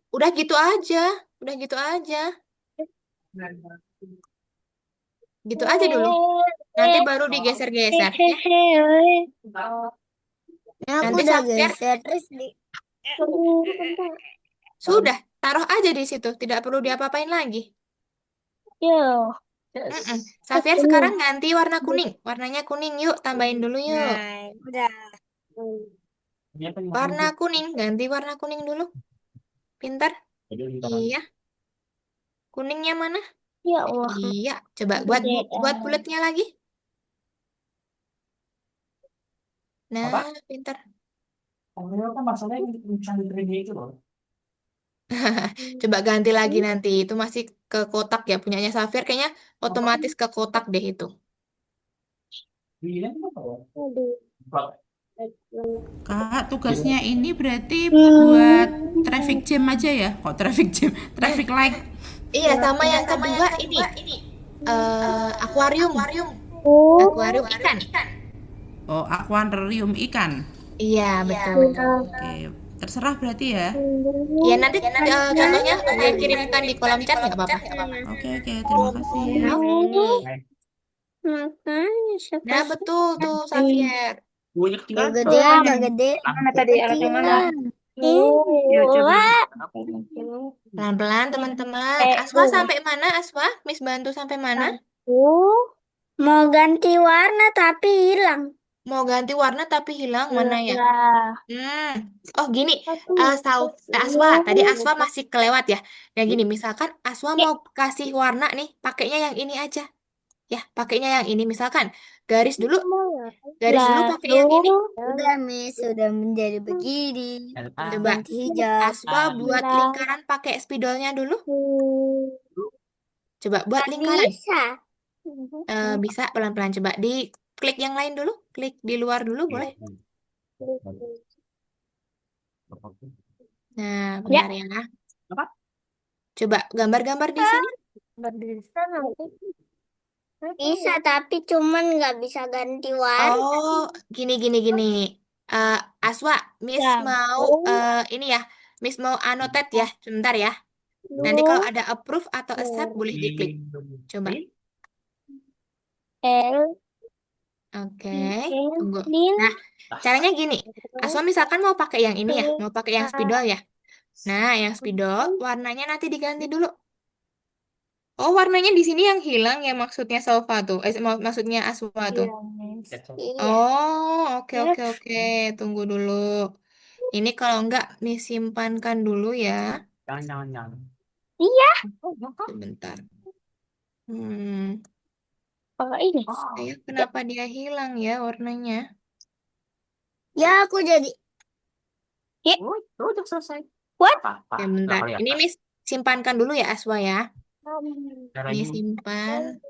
Udah gitu aja. Gitu aja dulu. Nanti baru digeser-geser ya. Aku Nanti udah Xavier geser terus sudah, taruh aja di situ. Tidak perlu diapa-apain lagi. Mm-mm. Xavier sekarang ganti warna kuning. Warnanya kuning, yuk. Tambahin dulu yuk. Nah, udah. Warna kuning, ganti warna kuning dulu. Pintar. Iya. Kuningnya mana? Ya Allah. Iya. Coba buat bulatnya lagi. Nah, pintar. Kan masalahnya mencari training itu loh. Coba ganti lagi nanti. Itu masih ke kotak ya. Punyanya Xavier kayaknya otomatis ke kotak deh itu. Iya, kenapa ya? Kak, tugasnya ini berarti buat traffic jam aja ya? Kok traffic jam? Traffic light. Iya, sama yang kedua ini. Akuarium. Akuarium ikan. Oh, akuarium ikan. Iya, betul. Oke, terserah berarti ya. Iya, nanti contohnya saya kirimkan di kolom chat nggak apa-apa. Oke, terima kasih. Nah, betul tuh, Xavier. Banyak tinggal. Gak gede. Mana tadi alat yang mana? Ya, coba. Pelan-pelan, teman-teman. Aswa sampai mana, Aswa? Miss bantu sampai mana? Mau ganti warna tapi hilang. Mau ganti warna tapi hilang, mana ya? Oh, gini. Aswa, tadi Aswa masih kelewat ya. Ya gini, misalkan Aswa mau kasih warna nih, pakainya yang ini aja. Ya, pakainya yang ini. Misalkan garis dulu pakai yang ini. Udah, Miss, sudah menjadi begini. Coba Ganti hijau. Aswa buat lingkaran pakai spidolnya dulu. Coba buat lingkaran. Bisa. Bisa pelan-pelan. Coba di klik yang lain dulu. Klik di luar dulu boleh. Nah, bentar ya. Coba gambar-gambar di sini. Bisa, tapi cuman nggak bisa ganti warna. Oh, gini. Aswa, Miss mau ini ya. Miss mau annotate ya. Sebentar ya. Nanti kalau ada approve atau accept boleh diklik. Coba. Oke, tunggu. Nah, caranya gini. Aswa misalkan mau pakai yang ini ya, mau pakai yang spidol ya. Nah, yang spidol warnanya nanti diganti dulu. Oh, warnanya di sini yang hilang ya maksudnya sofa tuh. Maksudnya Aswa tuh. Oh, oke. Tunggu dulu. Ini kalau enggak Miss simpankan dulu ya. Jangan. Sebentar. Pakai ini. Kenapa dia hilang ya warnanya? Ya, aku jadi. Udah selesai. Ya, bentar. Ini Miss simpankan dulu ya Aswa ya. Ini Caranya simpan.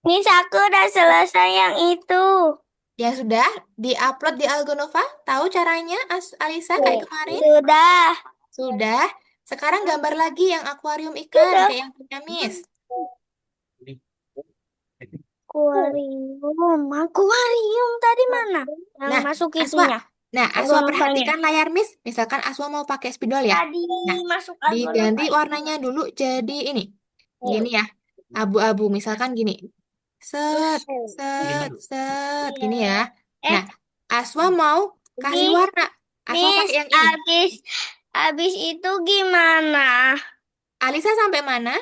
Miss, aku udah selesai yang itu. Ya sudah, di-upload di Algonova. Tahu caranya, Alisa, kayak kemarin? Sudah. Sekarang gambar lagi yang akuarium ikan, kayak yang punya Miss. Akuarium tadi mana? Yang Nah, masuk Aswa, itunya. Nah, Aku Aswa apanya? perhatikan layar Miss. Misalkan Aswa mau pakai spidol ya. Tadi Nah, masuk aku diganti ngapain? warnanya dulu jadi ini. Gini ya. Abu-abu. Misalkan gini. Set, set, dulu. set. Gini Iya. ya. Nah, Aswa mau kasih Miss, warna. Aswa Miss, pakai yang ini. abis itu gimana? Alisa sampai mana?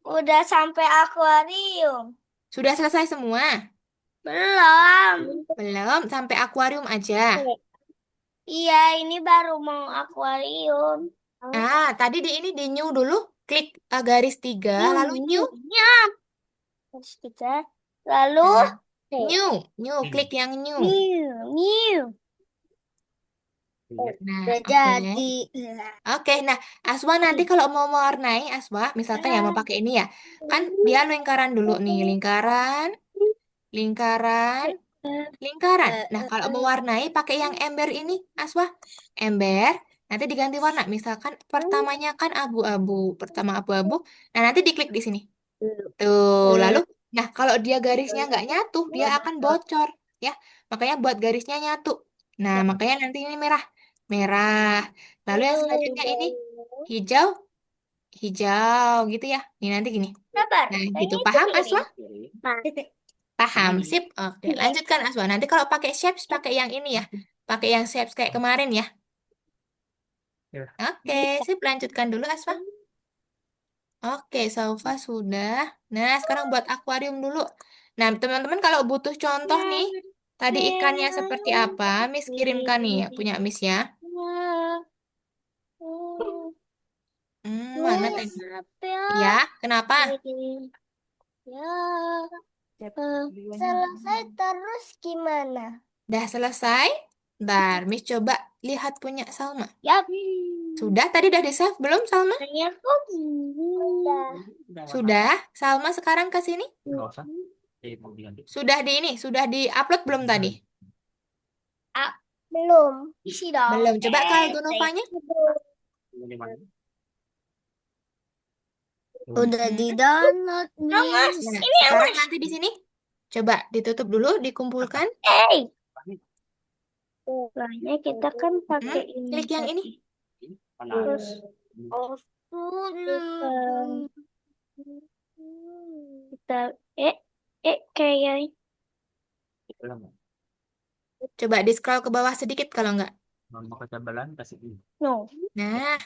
Udah sampai akuarium. Sudah selesai semua? Belum. Belum, sampai akuarium aja. Iya, ini baru mau akuarium. Tadi di new dulu. Klik garis 3, lalu new. Terus kita lalu New, klik yang new. new. Nah, Udah oke. jadi. Oke, nah Aswa nanti kalau mau mewarnai Aswa, misalkan ya mau pakai ini ya, kan dia lingkaran dulu nih, lingkaran, lingkaran, lingkaran. Nah, kalau mau warnai pakai yang ember ini, Aswa, ember, nanti diganti warna. Misalkan pertamanya kan abu-abu, pertama abu-abu, nah nanti diklik di sini. Tuh, lalu, nah kalau dia garisnya nggak nyatu, dia akan bocor, ya. Makanya buat garisnya nyatu. Nah, makanya nanti ini merah, merah. Lalu yang selanjutnya ini hijau, hijau gitu ya. Ini nanti gini. Sabar, Nah, kayaknya gitu. itu Paham, piring. Aswa? Paham, sip. Oke, lanjutkan Aswa. Nanti kalau pakai shapes, pakai yang ini ya. Pakai yang shapes kayak kemarin ya. Ya. Oke, sip. Lanjutkan dulu, Aswa. Oke, Saufa sudah. Nah, sekarang buat akuarium dulu. Nah, teman-teman kalau butuh contoh nih, tadi ikannya seperti apa, Miss kirimkan nih ya, punya Miss ya. Mana tadi? Ya, kenapa? Ya. Selesai terus gimana? Udah selesai? Bentar, Miss coba lihat punya Salma. Yap. Sudah? Tadi udah di-save belum, Salma? Saya kok gini. Sudah? Salma sekarang ke sini? Nggak usah. Mau diganti. Sudah sudah di-upload belum tadi? Belum. Isi dong. Belum. Coba Kalgonovanya. Ini mana? Udah di-download, Miss. Nah, sekarang nanti di sini. Coba ditutup dulu, dikumpulkan. Soalnya kita kan pakai ini. Klik yang ini. Mana? Terus kita kayak Belum. Coba di-scroll ke bawah sedikit kalau enggak. Mau ketebalan kasih ini. no. Nah,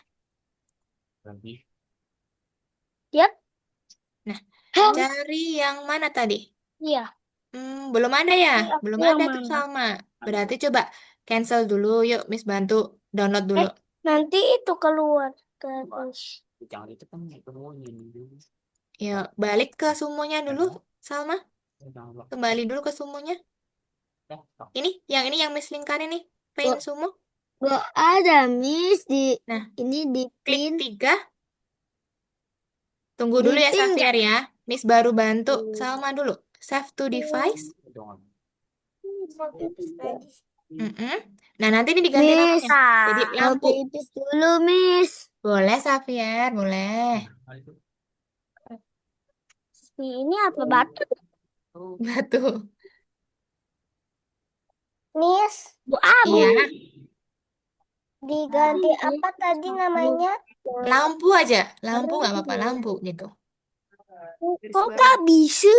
Lagi. Yap. Nah, cari yang mana tadi? Iya. Belum ada ya? Ini Belum yang ada tuh mana? Salma. Berarti coba cancel dulu. Yuk, Miss bantu download dulu. Nanti itu keluar terus. Jangan itu kan semuanya dulu. Yuk, balik ke sumunya dulu, Salma. Jangan lupa. Kembali dulu ke sumunya. Ini yang Miss lingkarin nih. Paint sumu. Gak ada, Miss. Nah, Ini di klik pin. 3. Tunggu dulu ya, Dipin Safiar ya. Miss baru bantu Salma dulu. Save to device. Nah, nanti ini diganti Miss, namanya. Jadi lampu. pipis dulu, Miss. Boleh, Safiar, boleh. Ini apa batu? Batu. Miss, Bu Abu. Iya, Diganti apa tadi namanya? lampu aja. Lampu nggak apa-apa, lampu gitu. Kok gak bisa?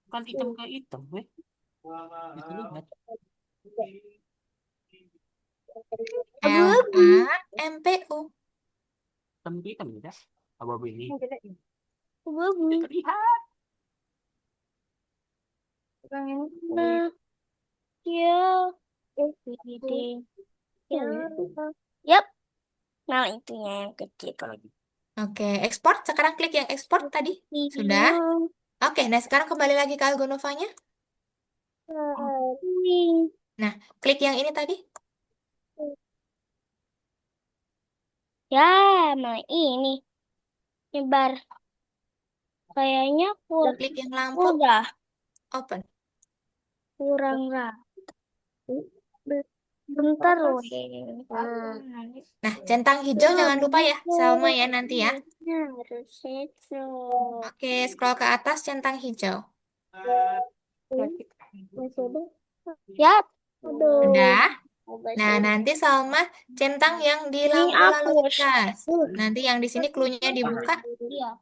Kan hitam ke hitam, weh. Itu lihat. LAMPU. Hitam ke hitam ya. Abu-abu ini. Abu. Terlihat. Nah, ya. Ini. Ya. Yap. Nah, itunya yang kecil. Oke, ekspor. Sekarang klik yang ekspor tadi. Sudah? Oke, nah sekarang kembali lagi ke Algonovanya. Nah, klik yang ini tadi. Ya, nah ini. Nyebar. Kayaknya Klik yang lampu. udah Open. kurang rata. Bentar loh. Nah, centang hijau jangan lupa ya, Salma ya nanti ya. Harus itu. Oke, scroll ke atas centang hijau. Ya. Sudah? Nah, nanti Salma centang yang di Ini lampu lalu hapus. lintas. Nanti yang di sini cluenya dibuka. Iya.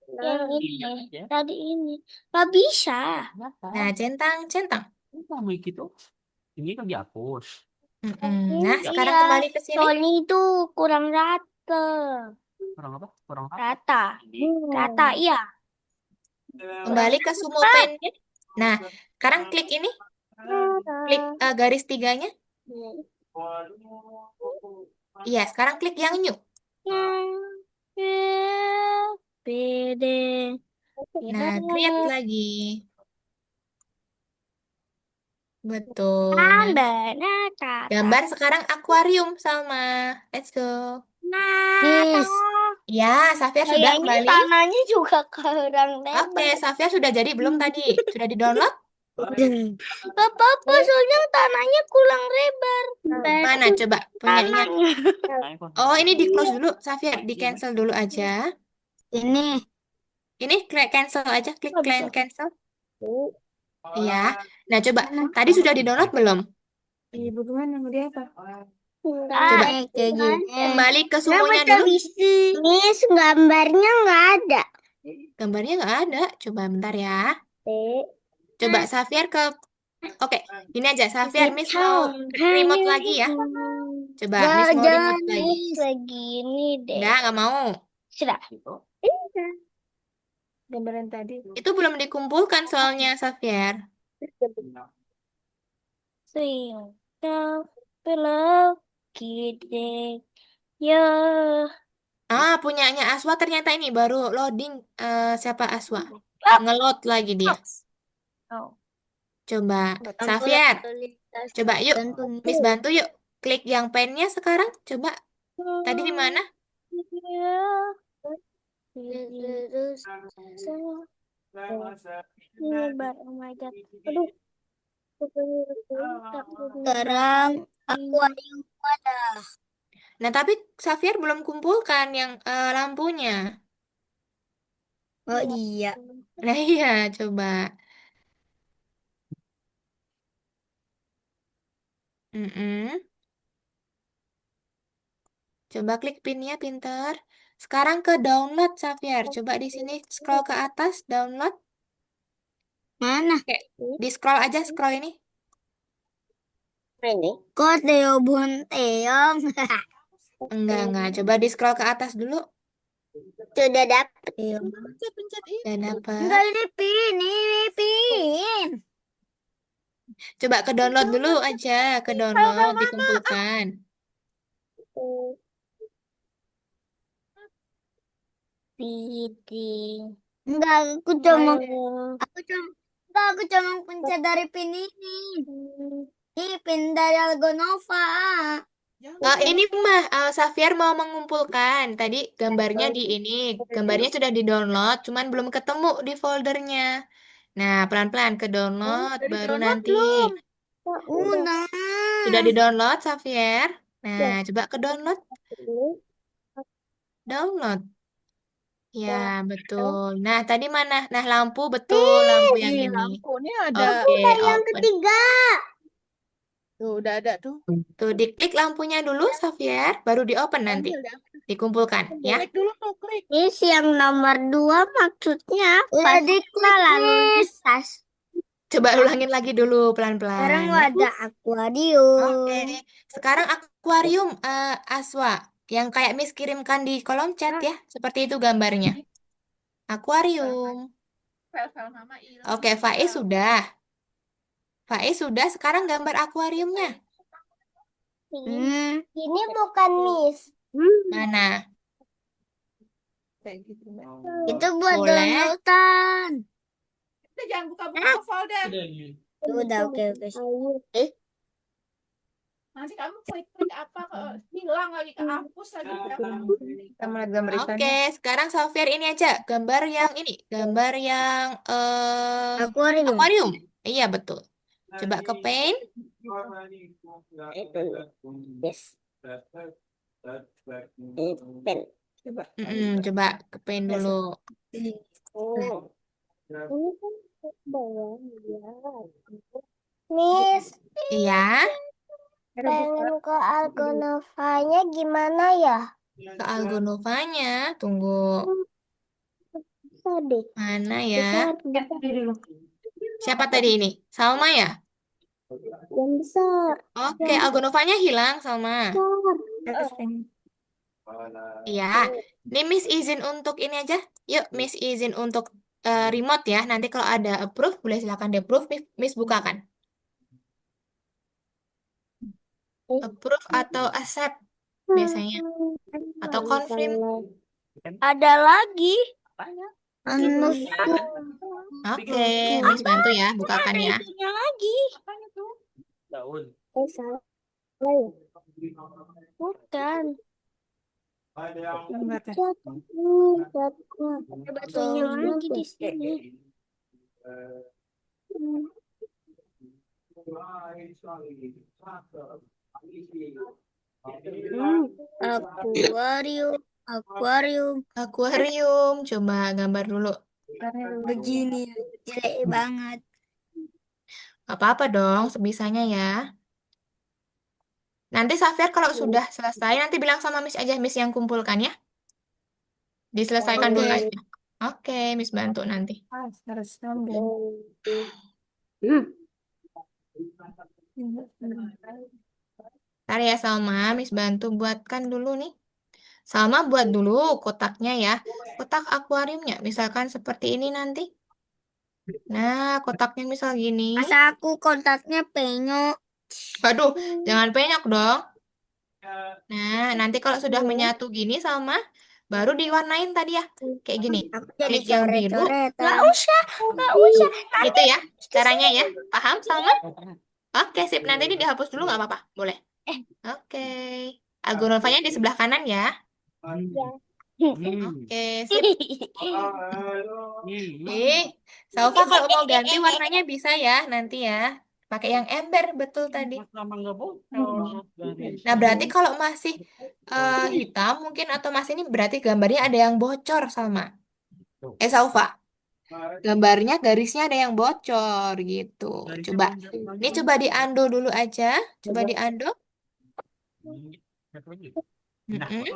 Yang ini. Ya. Tadi ini. Gak bisa. Nah, centang. Kamu gitu. Ini kan dihapus. Nah, sekarang Iya. kembali ke sini. Soalnya itu kurang rata. Kurang apa? Kurang apa? Rata. Ini. Rata, iya. Kembali ke sumbu pennya. Nah, sekarang klik ini. Klik garis tiganya. Iya, sekarang klik yang new. Pede. Nah, create lagi. Betul. Nah, gambar sekarang akuarium, Salma. Let's go. Yes. Ya, Safia sudah Kayaknya kembali. tanahnya juga kurang Oke, lebar. Safia sudah jadi belum tadi? Sudah di-download? Gak apa-apa, soalnya tanahnya kurang lebar. Mana coba punyanya? Tanahnya. Oh, ini di-close dulu, Safia. Di-cancel dulu aja. Ini. Ini cancel aja, klik Nggak bisa. cancel. Iya. Nah, coba. Tadi sudah di-download belum? Bagaimana mau dia apa? Coba. Kayak gini. Kembali ke sumbunya dulu. Miss, gambarnya nggak ada. Gambarnya nggak ada. Coba bentar ya. Coba Safir ke... Oke, ini aja. Safir, Miss mau remote lagi ya. Coba, Miss mau remote lagi. Lagi ini deh. Nggak mau. Sudah. Gambaran tadi. Itu belum dikumpulkan soalnya, Safir. Peluk gede. Ya. Punyanya Aswa ternyata ini baru loading. Siapa Aswa? Ngeload lagi dia. Oh. Coba, Safir. Coba yuk, Miss bantu yuk. Klik yang pennya sekarang. Coba. Tadi di mana? Oh my God. Aduh. Sekarang akuarium ada. Nah, tapi Safir belum kumpulkan yang lampunya. Oh iya. Nah, iya, coba. Coba klik pinnya, pinter. Sekarang ke download, Safir. Coba di sini scroll ke atas, download. Mana? Oke, di scroll aja, scroll ini. Ini. Kok Teo Bonteong? Enggak. Coba di scroll ke atas dulu. Sudah dapet. Pencet. Dan apa? Enggak, ini pin. Coba ke download dulu aja, ke download, dikumpulkan. Pidi. Enggak, aku cuma pencet dari pin ini. Ini pin dari Algonova. Ini mah Safir mau mengumpulkan. Tadi gambarnya di ini, gambarnya sudah di-download, cuman belum ketemu di foldernya. Nah, pelan-pelan ke download, baru nanti. Udah. Sudah di-download, Safir? Nah, coba ke download. Download. Ya, betul. Nah, tadi mana? Nah, lampu, betul. Lampu yang ini. Lampunya ada. Oke, Yang open. ketiga. Tuh, udah ada tuh. Tuh, diklik lampunya dulu, Safir. Baru di-open nanti. Dikumpulkan, ya. Klik dulu tuh, klik. Ini yang nomor 2 maksudnya pas lalu lintas. Coba ulangin lagi dulu, pelan-pelan. Sekarang Ya. ada akuarium. Oke, sekarang akuarium Aswa yang kayak Miss kirimkan di kolom chat ya, seperti itu gambarnya. Akuarium. File mama hilang. Oke, Faiz sudah. Sekarang gambar akuariumnya. Ini bukan Miss. Mana? Kayak gitu, Mbak. Itu buat Boleh. downloadan. Udah jangan buka-buka folder. Udah, oke. Nanti kamu klik apa hilang lagi, kehapus lagi. Kita melihat gambar ikannya. Oke, sekarang Safir ini aja gambar yang ini, gambar yang akuarium. Iya, betul. Coba ke paint. Yes. Pen. Coba ke paint dulu. Miss. Iya. Pengen ke Algonovanya gimana ya? Ke Algonovanya, tunggu. Bisa deh. Mana Bisa ya? dulu. Siapa tadi ini? Salma ya? Yang besar. Oke, Algonovanya hilang, Salma. Besar. Iya. Nih Miss izin untuk ini aja. Yuk, Miss izin untuk remote ya. Nanti kalau ada approve, boleh silakan di approve. Miss bukakan. Approve atau accept biasanya. Atau confirm. Ada lagi. Anu. Oke, Miss bantu ya. Bukakan ya. Ada lagi. Daun. Salah ya? Bukan. Ada batunya lagi di sini. Akuarium, akuarium Akuarium. Coba gambar dulu. begini, jelek banget. Gak apa-apa dong, sebisanya ya. Nanti Safir kalau sudah selesai, nanti bilang sama Miss aja, Miss yang kumpulkan ya. Diselesaikan dulu Oke. aja. Oke, Miss bantu nanti. Harus nambah. Ntar ya Salma, Miss bantu buatkan dulu nih. Salma buat dulu kotaknya ya. Kotak akuariumnya, misalkan seperti ini nanti. Nah, kotaknya misal gini. Masa aku kontaknya penyok. Waduh, jangan penyok dong. Nah, nanti kalau sudah menyatu gini Salma, baru diwarnain tadi ya. Kayak gini. Aku jadi Klik yang biru. coret-coretan. Nggak usah. Gitu ya, caranya ya. Paham Salma? Oke, sip. Nanti ini dihapus dulu nggak apa-apa? Boleh. Oke. Algonovanya di sebelah kanan ya. Oke, sip. Salva kalau mau ganti warnanya bisa ya nanti ya. Pakai yang ember betul tadi. Nah, berarti kalau masih hitam mungkin atau masih ini berarti gambarnya ada yang bocor sama. Salva. Gambarnya garisnya ada yang bocor gitu. Coba. Ini coba diundo dulu aja. Coba diundo. Mm-mm.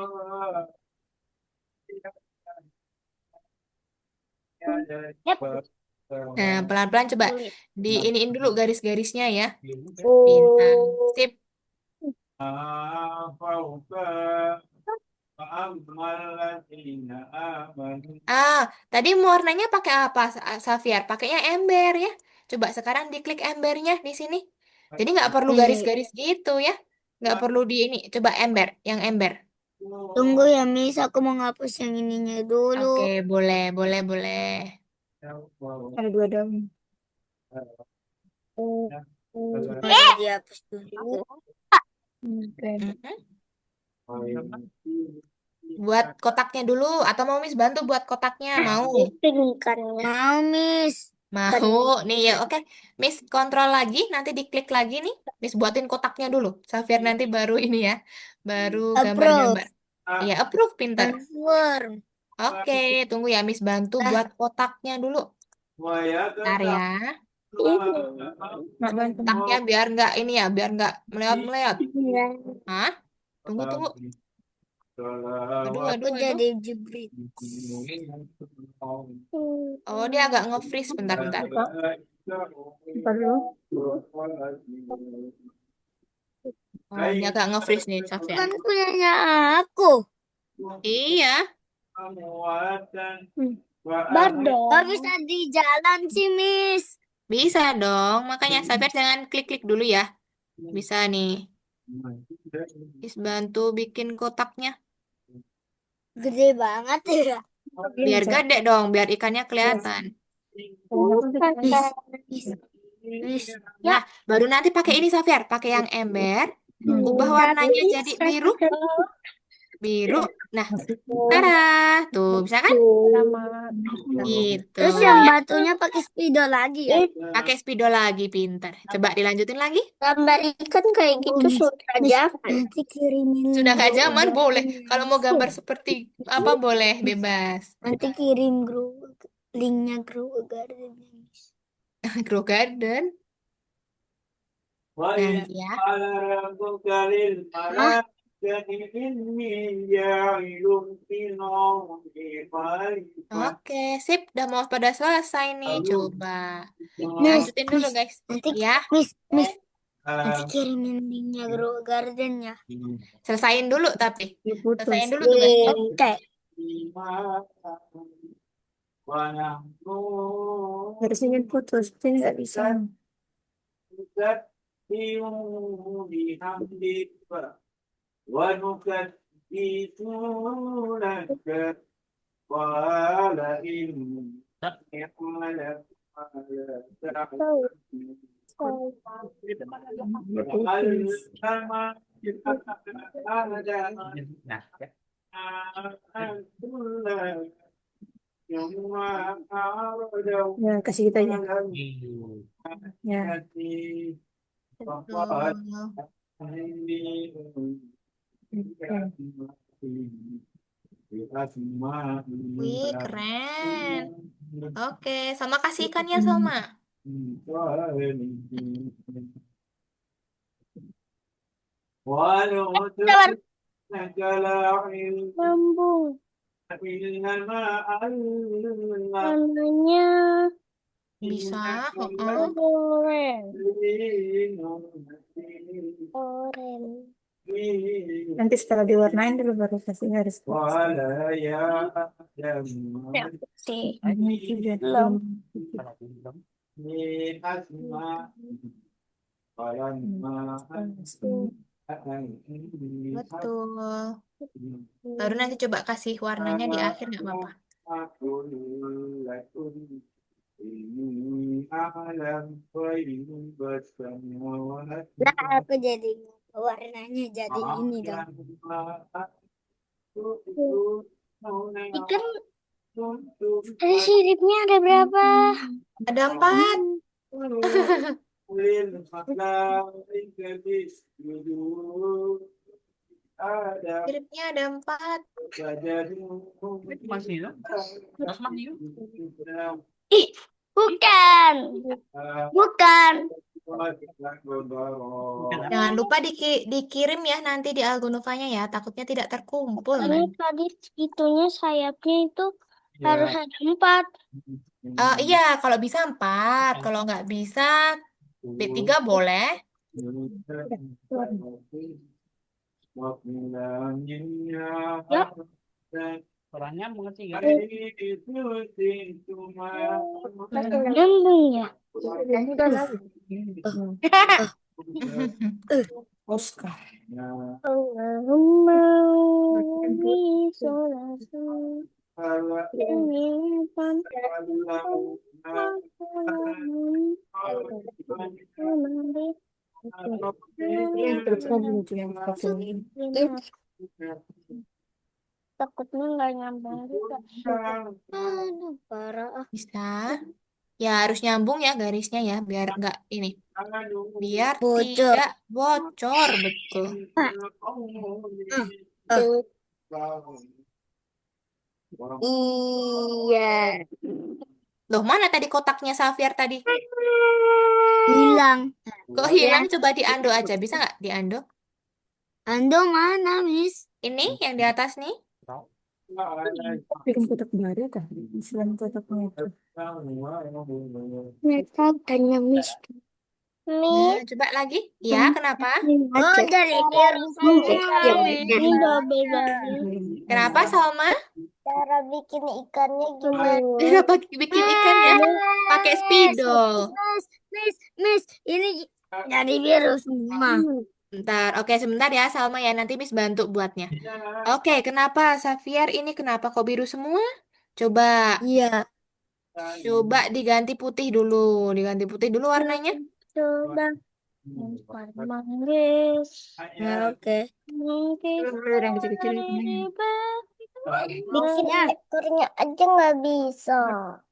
Nah, pelan-pelan coba diiniin dulu garis-garisnya ya. Bintang. Sip. Tadi warnanya pakai apa, Safir? Pakainya ember ya. Coba sekarang diklik embernya di sini. Jadi nggak perlu garis-garis gitu ya. Nggak perlu di ini. Coba ember, yang ember. Tunggu ya, Miss. Aku mau ngapus yang ininya dulu. Oke, boleh, boleh, boleh. Ada 2 daun. Dihapus dulu. Mhm. Buat kotaknya dulu, atau mau Miss bantu buat kotaknya? Mau? Mau, Miss. Mau. Nih ya, oke. Miss kontrol lagi, nanti diklik lagi nih. Miss buatin kotaknya dulu. Safir nanti baru ini ya. Baru gambar-gambar. Iya, approve, pinter. Confirm. Oke, tunggu ya Miss bantu buat kotaknya dulu. Bentar ya. Mak bantu. Kotaknya biar nggak ini ya, biar nggak meleot-meleot. Hah? Tunggu, tunggu. Aduh, Aku aduh, aduh. jadi jebrit. Oh, dia agak nge-freeze. Bentar, bentar. Bentar dulu. Oh, dia agak nge-freeze nih, Safir. Kan punyanya aku. Iya. Kok bisa di jalan sih, Miss? Bisa dong. Makanya Safir jangan klik-klik dulu ya. Bisa nih. Miss bantu bikin kotaknya. Gede banget ya. Biar gede dong, biar ikannya kelihatan. Miss. Nah, baru nanti pakai ini Safir, pakai yang ember. Ubah warnanya jadi biru. Biru. Nah, tada. Tuh, bisa kan? Gitu. Terus yang batunya pakai spidol lagi ya? Pakai spidol lagi, pintar. Coba dilanjutin lagi. Gambar ikan kayak gitu sudah zaman. Nanti kirimin. Sudah nggak zaman, boleh. Kalau mau gambar seperti apa, boleh, bebas. Nanti kirim grup linknya Grow Garden. Grow Garden. Nanti ya. Hah? Oke, sip. Udah mau pada selesai nih. Coba. Miss, Lanjutin dulu, Miss, guys. nanti, Ya, Miss, nanti kirimin linknya Grow Garden ya. selesain dulu tapi. Selesain Diputus. dulu tugasnya. Oke. Harusnya putus, tapi nggak bisa. Diputus. Nah, ya. Ya, kasih kita aja. Ya. Betul. Wih, keren. Oke, sama kasih ikannya sama. Lampu. Warnanya Bisa. orange. Nanti setelah diwarnain dulu baru kasih garis. Ya, putih. Ini juga belum. Betul. Baru nanti coba kasih warnanya di akhir nggak apa-apa. Lah, aku jadi warnanya jadi ini dong. Ikan siripnya ada berapa? Ada 4. Siripnya ada 4. Masih ya? Masih ya? Ih, bukan. Bukan. Jangan lupa dikirim ya nanti di Algonovanya ya. Takutnya tidak terkumpul Ini nanti. tadi segitunya sayapnya itu harus ada 4. Iya, kalau bisa 4. Kalau nggak bisa, 3 boleh. Ya. Perannya mengerti kan? Nyambung ya. Oscar. Allahumma inni sholatu takutnya nggak nyambung juga. Aduh, parah. Bisa. Ya harus nyambung ya garisnya ya, biar nggak ini. Biar Bocor. tidak bocor, betul. Iya. Loh, mana tadi kotaknya Xavier tadi? Hilang. Kok hilang? Coba diando aja. Bisa nggak diando? Ando mana, Miss? Ini yang di atas nih. Bikin kotak baru kan? Selain kotaknya itu. Mereka tanya Miss. Nah, coba lagi. Ya, kenapa? Oh, dari virus ini udah beda. Kenapa, Salma? Cara bikin ikannya gimana? Cara bikin ikannya pakai spidol. Miss, ini dari virus semua. Bentar, oke sebentar ya Salma ya. Nanti Miss bantu buatnya. Oke, kenapa Xavier ini kenapa kok biru semua? Coba. Iya. Coba diganti putih dulu. Diganti putih dulu warnanya. Coba. Manggis. Ya, oke. Yang kecil-kecil Bikin ekornya aja nggak bisa.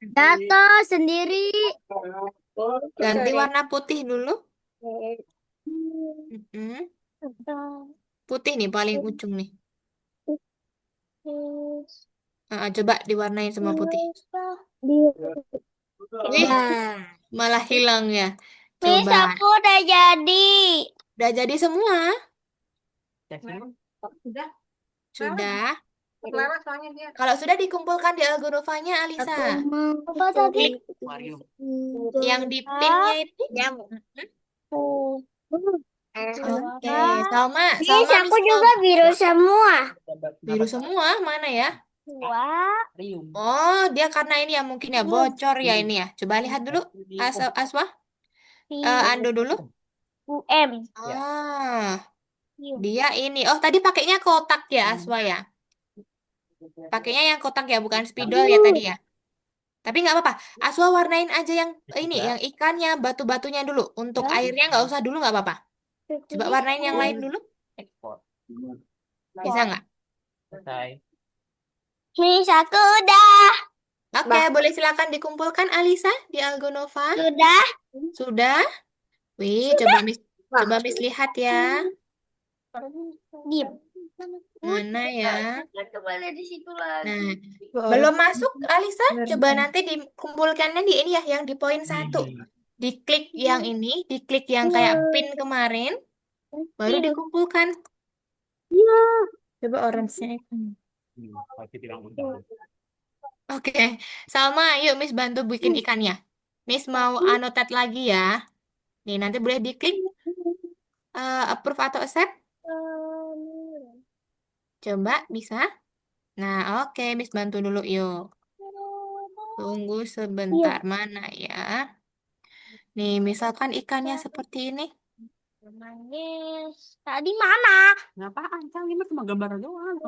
Jatuh sendiri. Ganti warna putih dulu. Mm-mm. Putih nih paling ujung nih. Coba diwarnain sama putih. Wih, malah hilang ya. Miss, Coba. aku udah jadi. Udah jadi semua? Cek dulu. Sudah. Sudah. Clara soalnya dia. Kalau sudah dikumpulkan di Algonovanya, Alisa. Apa tadi? Aquarium. Yang di pinnya itu. Oke, Salma. Miss, Salma aku Miss juga biru semua. biru semua. Mana ya? Wah, Aquarium. Oh, dia karena ini ya mungkin ya bocor ya ini ya. Coba lihat dulu, Aswa. Ando dulu. UM. Ah, dia ini. Oh, tadi pakainya kotak ya, Aswa ya. Pakainya yang kotak ya, bukan spidol ya tadi ya. Tapi nggak apa-apa. Aswa warnain aja yang ini, yang ikannya, batu-batunya dulu. Untuk airnya nggak usah dulu, nggak apa-apa. Coba warnain yang lain dulu. Ekspor. Bisa nggak? Selesai. Miss, aku udah. Oke, boleh silakan dikumpulkan Alisa di Algonova. Sudah. Sudah? Wih, coba Miss lihat ya. Diam. Mana ya? Coba lihat di situ lagi. Nah, belum masuk Alisa. Coba nanti dikumpulkannya di ini ya, yang di poin 1. Diklik yang ini, diklik yang kayak pin kemarin, baru dikumpulkan. Coba orange-nya itu. Pasti bilang udah. Oke, Salma, yuk Miss bantu bikin ikannya. Miss mau anotate lagi ya. Nih, nanti boleh diklik approve atau accept. Coba, bisa? Nah, oke, Miss bantu dulu yuk. Tunggu sebentar, mana ya? Nih, misalkan ikannya seperti ini. Manis. Tadi mana? Ngapain? Kan ini cuma gambar doang.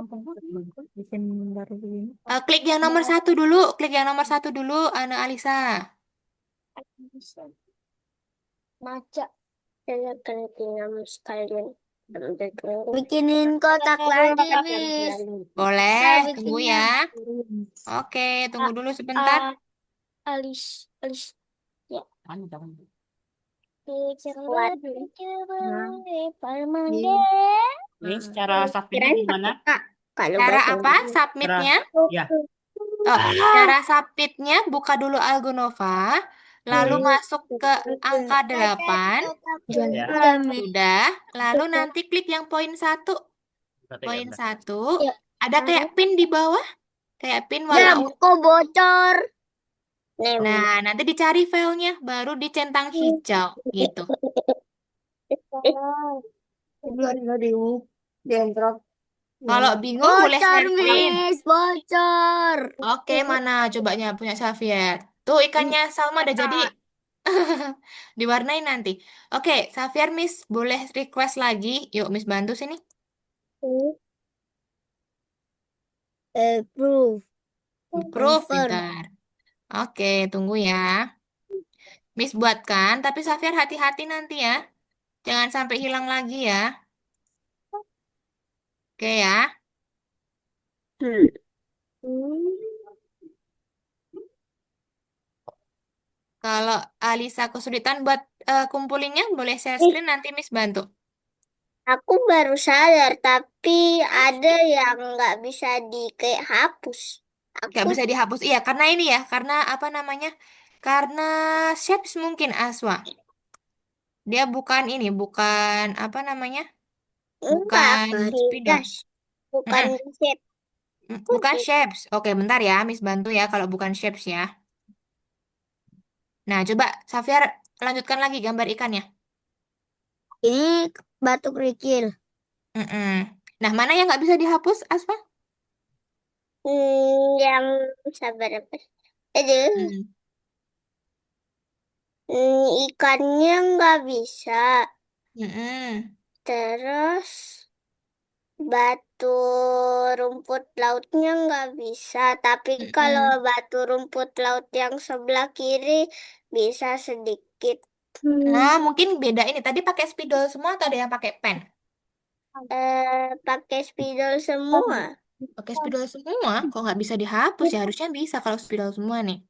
Bikin baru begini. Klik yang nomor 1 dulu. Klik yang nomor 1 dulu, Alisa. Maca. Saya akan tinggal sekalian. Bikinin kotak lagi, Miss. Boleh, Saya tunggu bikinnya. ya. Oke, tunggu dulu sebentar. Alis. Anu, jangan. Ini secara submitnya gimana? Cara apa? Submitnya? Ya. Oh, cara submitnya buka dulu Algonova, lalu masuk ke angka 8, Ya. sudah, lalu nanti klik yang poin 1. Berarti Poin ya, 1, Ya. ada kayak pin di bawah, kayak pin Ya, warna ungu. kok bocor. Nah, nanti dicari filenya, baru dicentang hijau, gitu. Kalau bingung boleh Bocor, share screen. Miss. Bocor. Oke, mana cobanya punya Xavier? Tuh ikannya Salma udah jadi. Diwarnain nanti. Oke, Xavier Miss boleh request lagi. Yuk Miss bantu sini. Approve. Approve, Confirm. bentar. Oke, tunggu ya. Miss buatkan, tapi Xavier hati-hati nanti ya. Jangan sampai hilang lagi ya. Oke ya. Kalau Alisa kesulitan buat kumpulinnya, boleh share screen nanti Miss bantu. Aku baru sadar, tapi ada yang nggak bisa kayak hapus. Nggak bisa dihapus. Iya, karena ini ya. Karena apa namanya? Karena shapes mungkin Aswa. Dia bukan ini, bukan apa namanya? Enggak, Bukan spidol. bukan shape. Bukan shapes. Oke, bentar ya, Miss bantu ya kalau bukan shapes ya. Nah, coba Xavier lanjutkan lagi gambar ikannya. Ini batu kerikil. Mm-mm. Nah, mana yang nggak bisa dihapus, Aswa? Yang sabar apa? Aduh, ikannya nggak bisa. Mm-mm. Terus batu rumput lautnya nggak bisa. Tapi kalau batu rumput laut yang sebelah kiri bisa sedikit. Nah, mungkin beda ini. Tadi pakai spidol semua atau ada yang pakai pen? Pakai spidol semua. Pakai spidol semua, kok nggak bisa dihapus ya? Harusnya bisa kalau spidol semua nih.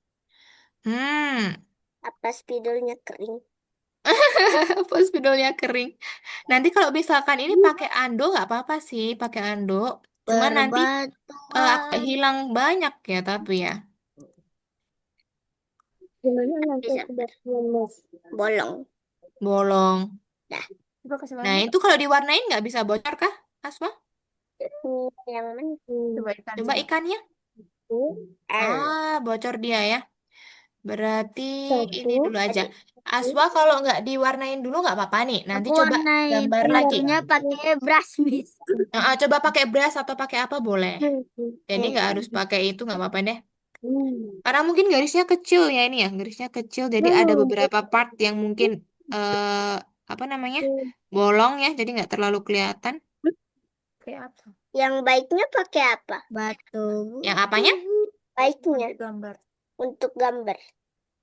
Apa spidolnya kering? Apa spidolnya kering? Nanti kalau misalkan ini pakai ando nggak apa-apa sih, pakai ando. Cuma nanti agak hilang banyak ya, tapi ya. Bisa bolong. bolong. Dah. Coba kasih Nah, warna. itu kalau diwarnain nggak bisa bocor kah, Asma? Yang mana? Coba ikan Coba coba. ikannya. Ah, Bocor dia ya. Berarti ini satu. dulu aja. Aswa kalau nggak diwarnain dulu nggak apa-apa nih. Nanti Aku coba warnain gambar lagi. batunya pakai brush, Miss. Coba pakai brush atau pakai apa boleh. Jadi nggak harus pakai itu nggak apa-apa deh. Karena mungkin garisnya kecil ya ini ya. Garisnya kecil jadi ada beberapa part yang mungkin eh apa namanya bolong ya. Jadi nggak terlalu kelihatan. Kayak apa? Yang baiknya pakai apa? Batu. Yang apanya? Baiknya Gambar. untuk gambar.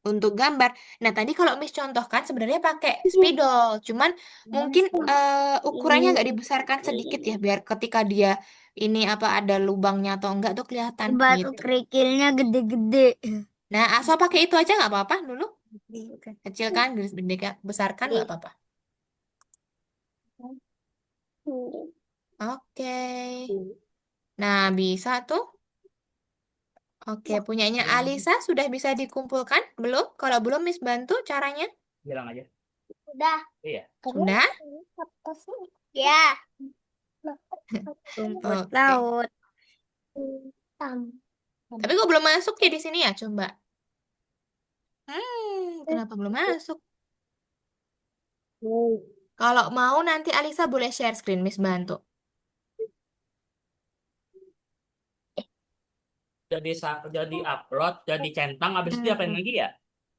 Untuk gambar. Nah, tadi kalau Miss contohkan sebenarnya pakai spidol. Cuman mungkin ukurannya agak dibesarkan sedikit ya biar ketika dia ini apa ada lubangnya atau enggak tuh kelihatan Batu gitu. kerikilnya gede-gede. Nah, asal pakai itu aja nggak apa-apa dulu. Oke. Kecil kan, garis besarkan nggak apa-apa. Oke. Nah, bisa tuh. Oke, punyanya Alisa sudah bisa dikumpulkan? Belum? Kalau belum, Miss bantu caranya. Bilang aja. Udah. Iya. Sudah? Ya. Rumput laut. Tapi kok belum masuk ya di sini ya? Coba. Kenapa belum masuk? Kalau mau nanti Alisa boleh share screen, Miss bantu. Jadi upload, jadi centang, habis itu diapain lagi ya?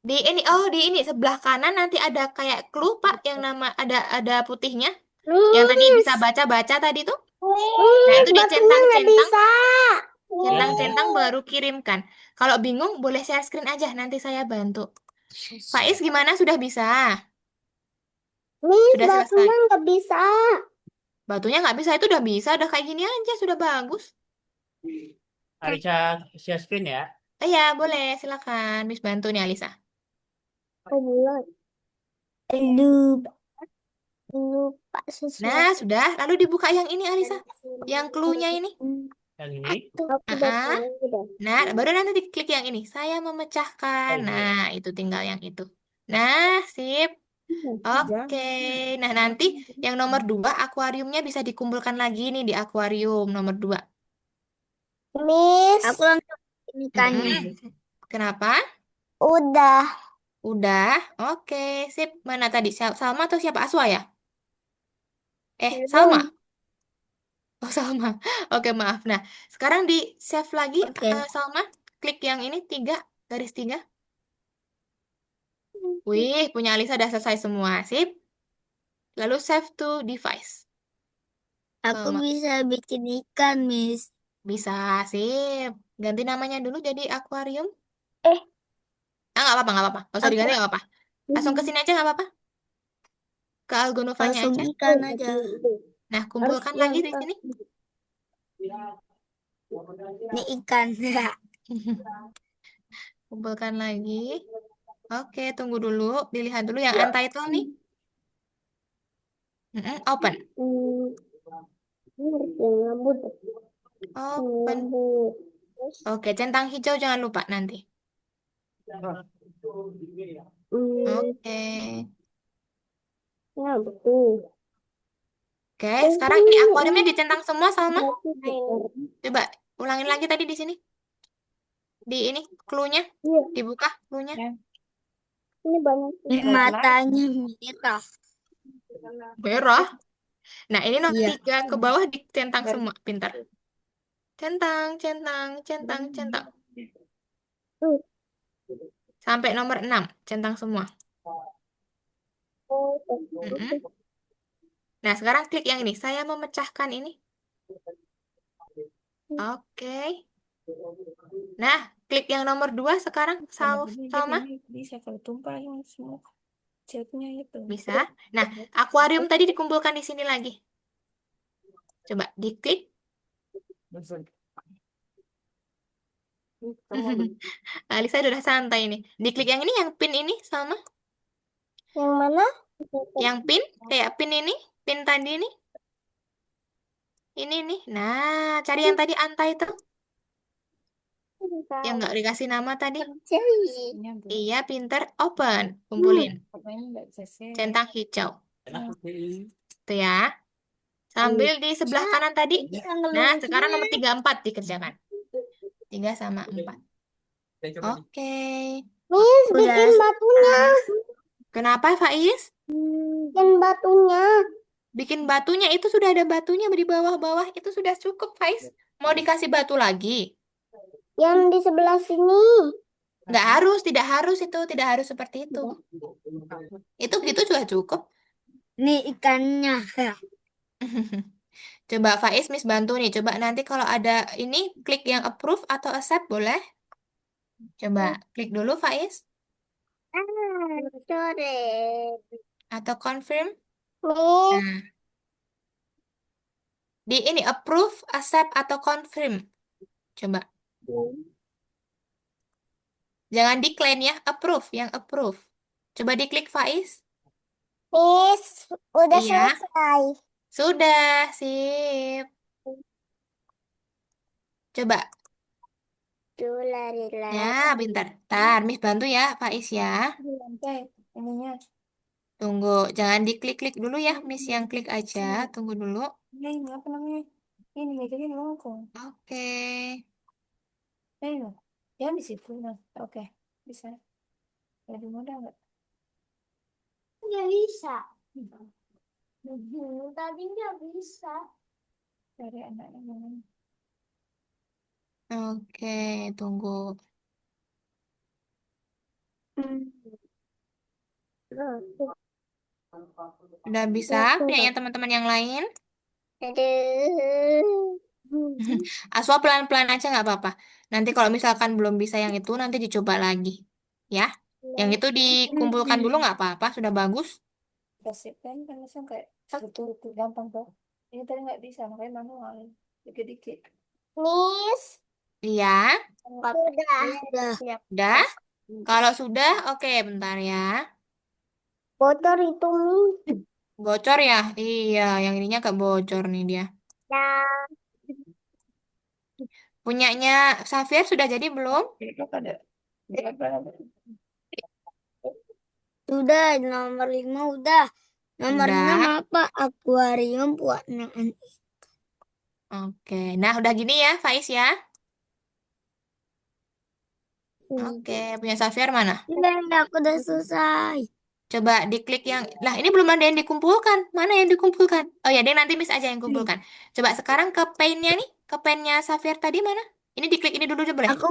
Di ini sebelah kanan nanti ada kayak clue Pak yang nama ada putihnya. Yang tadi bisa baca-baca tadi tuh. Nah, itu dicentang-centang. Centang-centang baru kirimkan. Kalau bingung boleh share screen aja nanti saya bantu. Faiz gimana? Sudah bisa? Miss, Sudah selesai. batunya nggak bisa. Batunya nggak bisa itu udah bisa, udah kayak gini aja sudah bagus. Alisa share screen ya. Iya, boleh silakan Miss bantu nih Alisa. Oh, belum. Lupa sesuatu. Nah, sudah. Lalu dibuka yang ini Alisa. Yang clue-nya ini. Yang ini. Nah, baru nanti diklik yang ini. Saya memecahkan. Oh, iya. Nah, itu tinggal yang itu. Nah, sip. Oke. Nah, nanti yang nomor 2, akuariumnya bisa dikumpulkan lagi nih di akuarium nomor 2. Miss, aku langsung ikannya. Kenapa? Udah. Udah. Oke, sip. Mana tadi? Salma atau siapa? Aswa ya? Salma. Oh, Salma. Oke, maaf. Nah, sekarang di save lagi Oke. Salma. Klik yang ini 3, garis 3. Wih, punya Alisa udah selesai semua. Sip. Lalu save to device. Aku Salma. bisa bikin ikan, Miss. Bisa, sip. Ganti namanya dulu jadi akuarium. Eh. Nggak apa-apa, nggak apa-apa. Nggak usah diganti, nggak apa-apa. Langsung ke sini aja, nggak apa-apa. Ke Algonovanya Langsung aja. ikan aja. Nah, kumpulkan lagi di sini. Ini ikan. Kumpulkan lagi. Oke, tunggu dulu. Dilihat dulu yang untitled nih. Open. Open. Oke, centang hijau jangan lupa nanti. Oke. Oke, sekarang ini akuariumnya dicentang semua Salma. Coba ulangin lagi tadi di sini. Di ini clue-nya. Dibuka clue-nya. Ini banyak. Matanya merah. Merah. Nah, ini nomor Iya. 3 ke bawah dicentang semua. Pintar. Centang, centang, centang, centang. Sampai nomor 6. Centang semua. Nah, sekarang klik yang ini. Saya memecahkan ini. Oke. Nah, klik yang nomor 2 sekarang. Salma. Bisa kalau tumpah yang semua catnya itu. Bisa. Nah, akuarium tadi dikumpulkan di sini lagi. Coba diklik. Alisa udah santai nih. Diklik yang ini, yang pin ini sama. Yang mana? Yang pin, kayak pin ini, pin tadi nih. Ini nih. Nah, cari yang tadi untitled. Yang nggak dikasih nama tadi? Jadi. Ini Bu. Iya, pinter. Open. Kumpulin. Pokoknya nggak bisa share. Centang hijau. Enak sih. Itu ya. Sambil di sebelah kanan tadi. Yang Nah, lucu. sekarang nomor 34 dikerjakan. 3 sama 4. Saya coba nih. Oke. Miss, bikin batunya. Kenapa, Faiz? Bikin batunya. Bikin batunya itu sudah ada batunya di bawah-bawah. Itu sudah cukup, Faiz. Mau dikasih batu lagi? Yang di sebelah sini. Nggak harus, tidak harus itu. Tidak harus seperti itu. Itu gitu juga cukup. Nih ikannya. Coba Faiz, Miss bantu nih. Coba nanti kalau ada ini, klik yang approve atau accept boleh? Coba klik dulu Faiz. Sore. Atau confirm. Miss. Nah, di ini approve, accept, atau confirm. Coba. Jangan decline ya, approve, yang approve. Coba diklik Faiz. Miss, udah Iya. selesai. Sudah, sip. Coba. Tuh lari-lari. Ya, bentar. Ntar, Miss bantu ya, Faiz ya. Lantai ininya. Tunggu, jangan diklik-klik dulu ya, Miss yang klik aja. Tunggu dulu. Ini apa namanya? Ini megangnya melengkung. Oke. Loh. Jangan di situ. Nah, oke. Bisa. Lebih mudah nggak? Nggak bisa. Tadi nggak bisa. Dari anaknya mana? Oke, tunggu. Udah bisa punyanya teman-teman yang lain? Aduh. Aswa pelan-pelan aja nggak apa-apa. Nanti kalau misalkan belum bisa yang itu, nanti dicoba lagi. Ya, yang itu dikumpulkan dulu nggak apa-apa, sudah bagus. Kasih kan langsung kayak betul-betul gampang tuh. Ini tadi nggak bisa, makanya manual. Dikit-dikit. Miss, Iya, udah. Siap. udah. Kalau sudah, oke, bentar ya. Bocor itu, Miss. Bocor ya? Iya, yang ininya nggak bocor nih dia. Ya. Punyanya Safir sudah jadi belum? Itu ada. Berapa? Sudah, nomor 5 udah. Nomor Udah. 6 apa? Akuarium pewarnaan. Oke, nah udah gini ya, Faiz ya. Oke, punya Safir mana? Udah, aku udah selesai. Coba diklik yang, nah ini belum ada yang dikumpulkan. Mana yang dikumpulkan? Oh ya, deh nanti Miss aja yang kumpulkan. Coba sekarang ke paint-nya nih, ke paint-nya Safir tadi mana? Ini diklik ini dulu boleh? Aku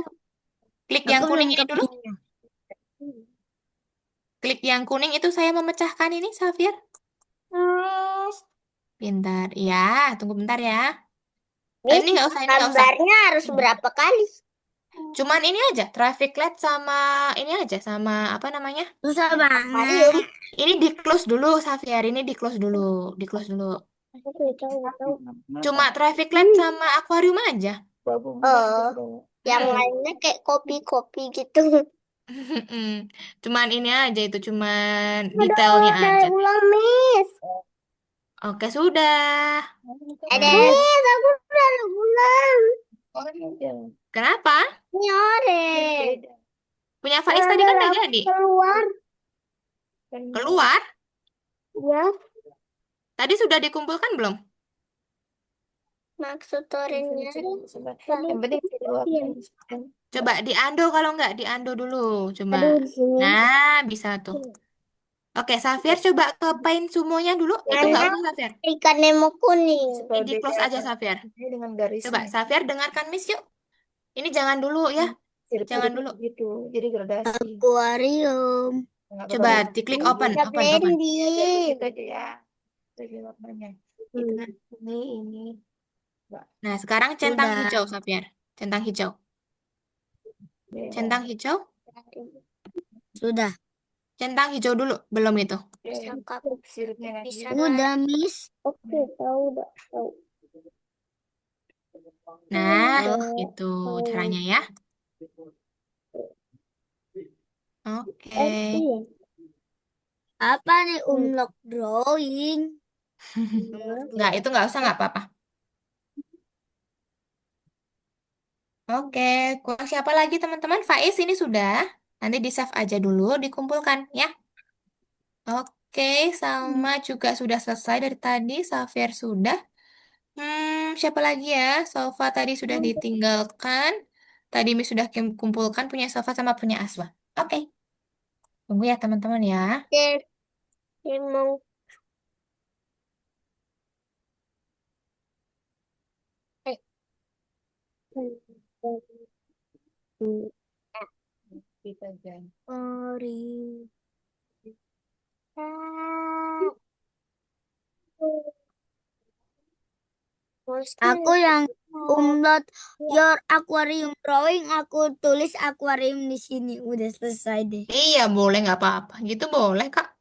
Klik yang aku kuning belum ini dulu. kepingin. Klik yang kuning itu saya memecahkan ini, Safir. Miss, Pintar. Ya, tunggu bentar ya. Miss, Ini nggak usah, ini nggak usah. gambarnya harus berapa kali? Cuman ini aja, traffic light sama ini aja, sama apa namanya? Susah banget. Ini di close dulu, Safir. Ini di close dulu, di close dulu. Aku tuh tahu. Cuma traffic light sama akuarium aja. Oh, yang lainnya kayak kopi-kopi gitu. Cuman ini aja itu, cuman detailnya Ada aja. ulang, Miss. Oke, sudah. Ada, Hmm. Miss, aku udah ulang. Kenapa? Ini orange. Punya Faiz tadi kan udah jadi. Keluar. Keluar? Ya, Tadi sudah dikumpulkan belum? maksud orange-nya. Yang penting Coba diando kalau nggak diando dulu. Coba. Aduh, di sini. Nah, bisa tuh. Oke, Safir coba ke paint sumonya dulu. Itu nggak usah, Safir. Ikan Nemo kuning. Di close aja, Safir. dengan garis. Coba, Safir dengarkan Miss yuk. Ini jangan dulu ya. Jangan dulu. Gitu. Jadi gradasi. Akuarium. Coba diklik open, Kita open, open. blending. Itu aja ya. Jadi warnanya. Ini. Nah, sekarang centang Sudah. hijau, Safir. Centang hijau. Centang hijau. Sudah. Centang hijau dulu, belum itu. Sangkap. Sirupnya nanti. Udah, Miss. Oke, tahu udah tahu. Nah, itu caranya ya. Oke. Apa nih unlock drawing? Nggak, itu nggak usah, nggak apa-apa. Oke, kurang siapa lagi teman-teman? Faiz ini sudah. Nanti di-save aja dulu, dikumpulkan ya. Oke, Salma juga sudah selesai dari tadi. Safir sudah. Siapa lagi ya? Sofa tadi sudah ditinggalkan. Tadi Mi sudah kumpulkan punya Sofa sama punya Aswa. Oke, tunggu ya teman-teman ya. Oke, ini mau eh, Kita jangan. Ori. Aku yang umlaut your aquarium drawing, aku tulis aquarium di sini. Udah selesai deh. Iya, boleh nggak apa-apa. Gitu boleh, Kak.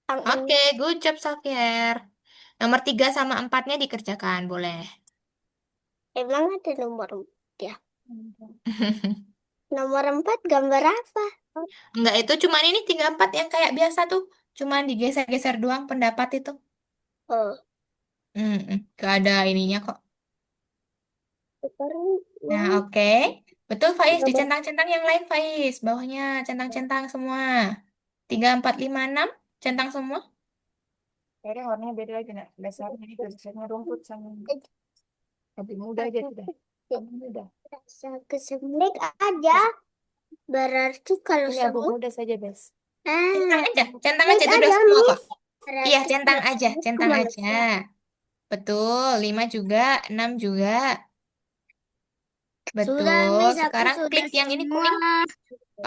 Oke, good job, Safir. Nomor 3 sama 4-nya dikerjakan, boleh. Emang ada nomor 4 ya? Nomor 4 gambar apa? Enggak, itu cuman ini 3 4 yang kayak biasa tuh. Cuman digeser-geser doang pendapat itu. Oh, Gak ada ininya kok. sekarang Nah, oke. Betul, Faiz. Dicentang-centang yang lain, Faiz. Bawahnya centang-centang semua. 3 4 5 6 centang semua. Kayaknya warnanya beda lagi, nak. Dasarnya ini dasarnya rumput sama lebih mudah aja sudah. Lebih mudah. kesemik aja. Berarti kalau Ini abu semut muda saja, Bes. Centang aja. Centang aja. Itu Baik udah aja, semua Miss. kok. Iya, Berarti centang kalau aja. semut Centang kemana aja. sih? Betul. 5 juga. 6 juga. Sudah, Betul. Miss, aku Sekarang sudah klik yang ini semua. kuning.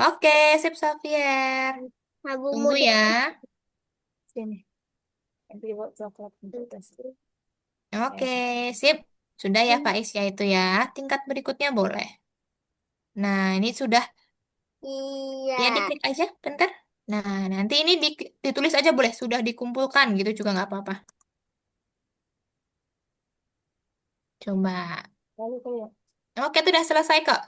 Oke, sip, Xavier. Abu Tunggu muda. ya. Sini. Nanti bawa coklat untuk tes. Oke, sip. Sudah ya, Pak Isya itu ya. Tingkat berikutnya boleh. Nah, ini sudah. Iya. Ya, diklik aja, bentar. Nah, nanti ini ditulis aja boleh. Sudah dikumpulkan gitu juga nggak apa-apa. Coba. Lalu kayak Oke, itu udah selesai kok,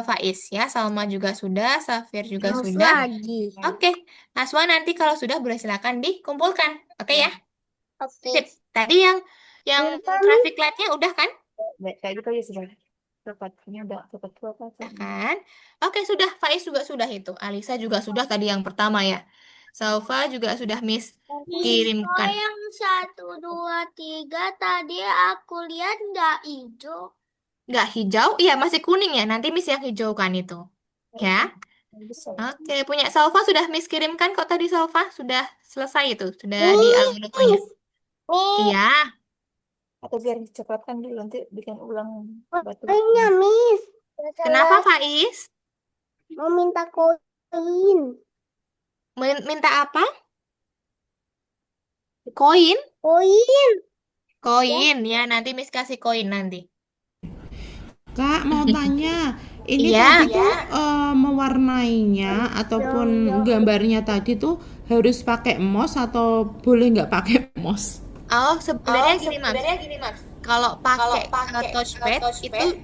Faiz ya. Salma juga sudah, Safir juga Mouse sudah. lagi. Oke, Aswa nanti kalau sudah boleh silakan dikumpulkan. Oke ya. Oke. Sip. Tadi yang traffic light-nya udah kan? baik kayak gitu ya sudah. Coklat. Ini udah coklat tua apa? Udah kan? Oke, sudah. Faiz juga sudah itu. Alisa juga sudah tadi yang pertama ya. Saufa juga sudah Miss Oh, kirimkan. yang 1 2 3 tadi aku lihat nggak hijau. Nggak hijau? Iya, masih kuning ya. Nanti Miss yang hijau kan itu. Ya. Bisa. Oke, punya Saufa sudah Miss kirimkan kok tadi Saufa. Sudah selesai itu. Sudah di algoritmanya. Iya. Atau biar dicoklatkan dulu nanti bikin ulang batu. Warnanya, Miss. Kenapa Faiz? Mau minta koin. Minta apa? Koin? Koin. Koin ya. Nanti Miss kasih koin nanti. Kak, mau tanya, ini Iya. tadi tuh mewarnainya ataupun gambarnya tadi tuh harus pakai mouse atau boleh nggak pakai mouse? Oh, sebenarnya gini, Mas. Kalau pakai touchpad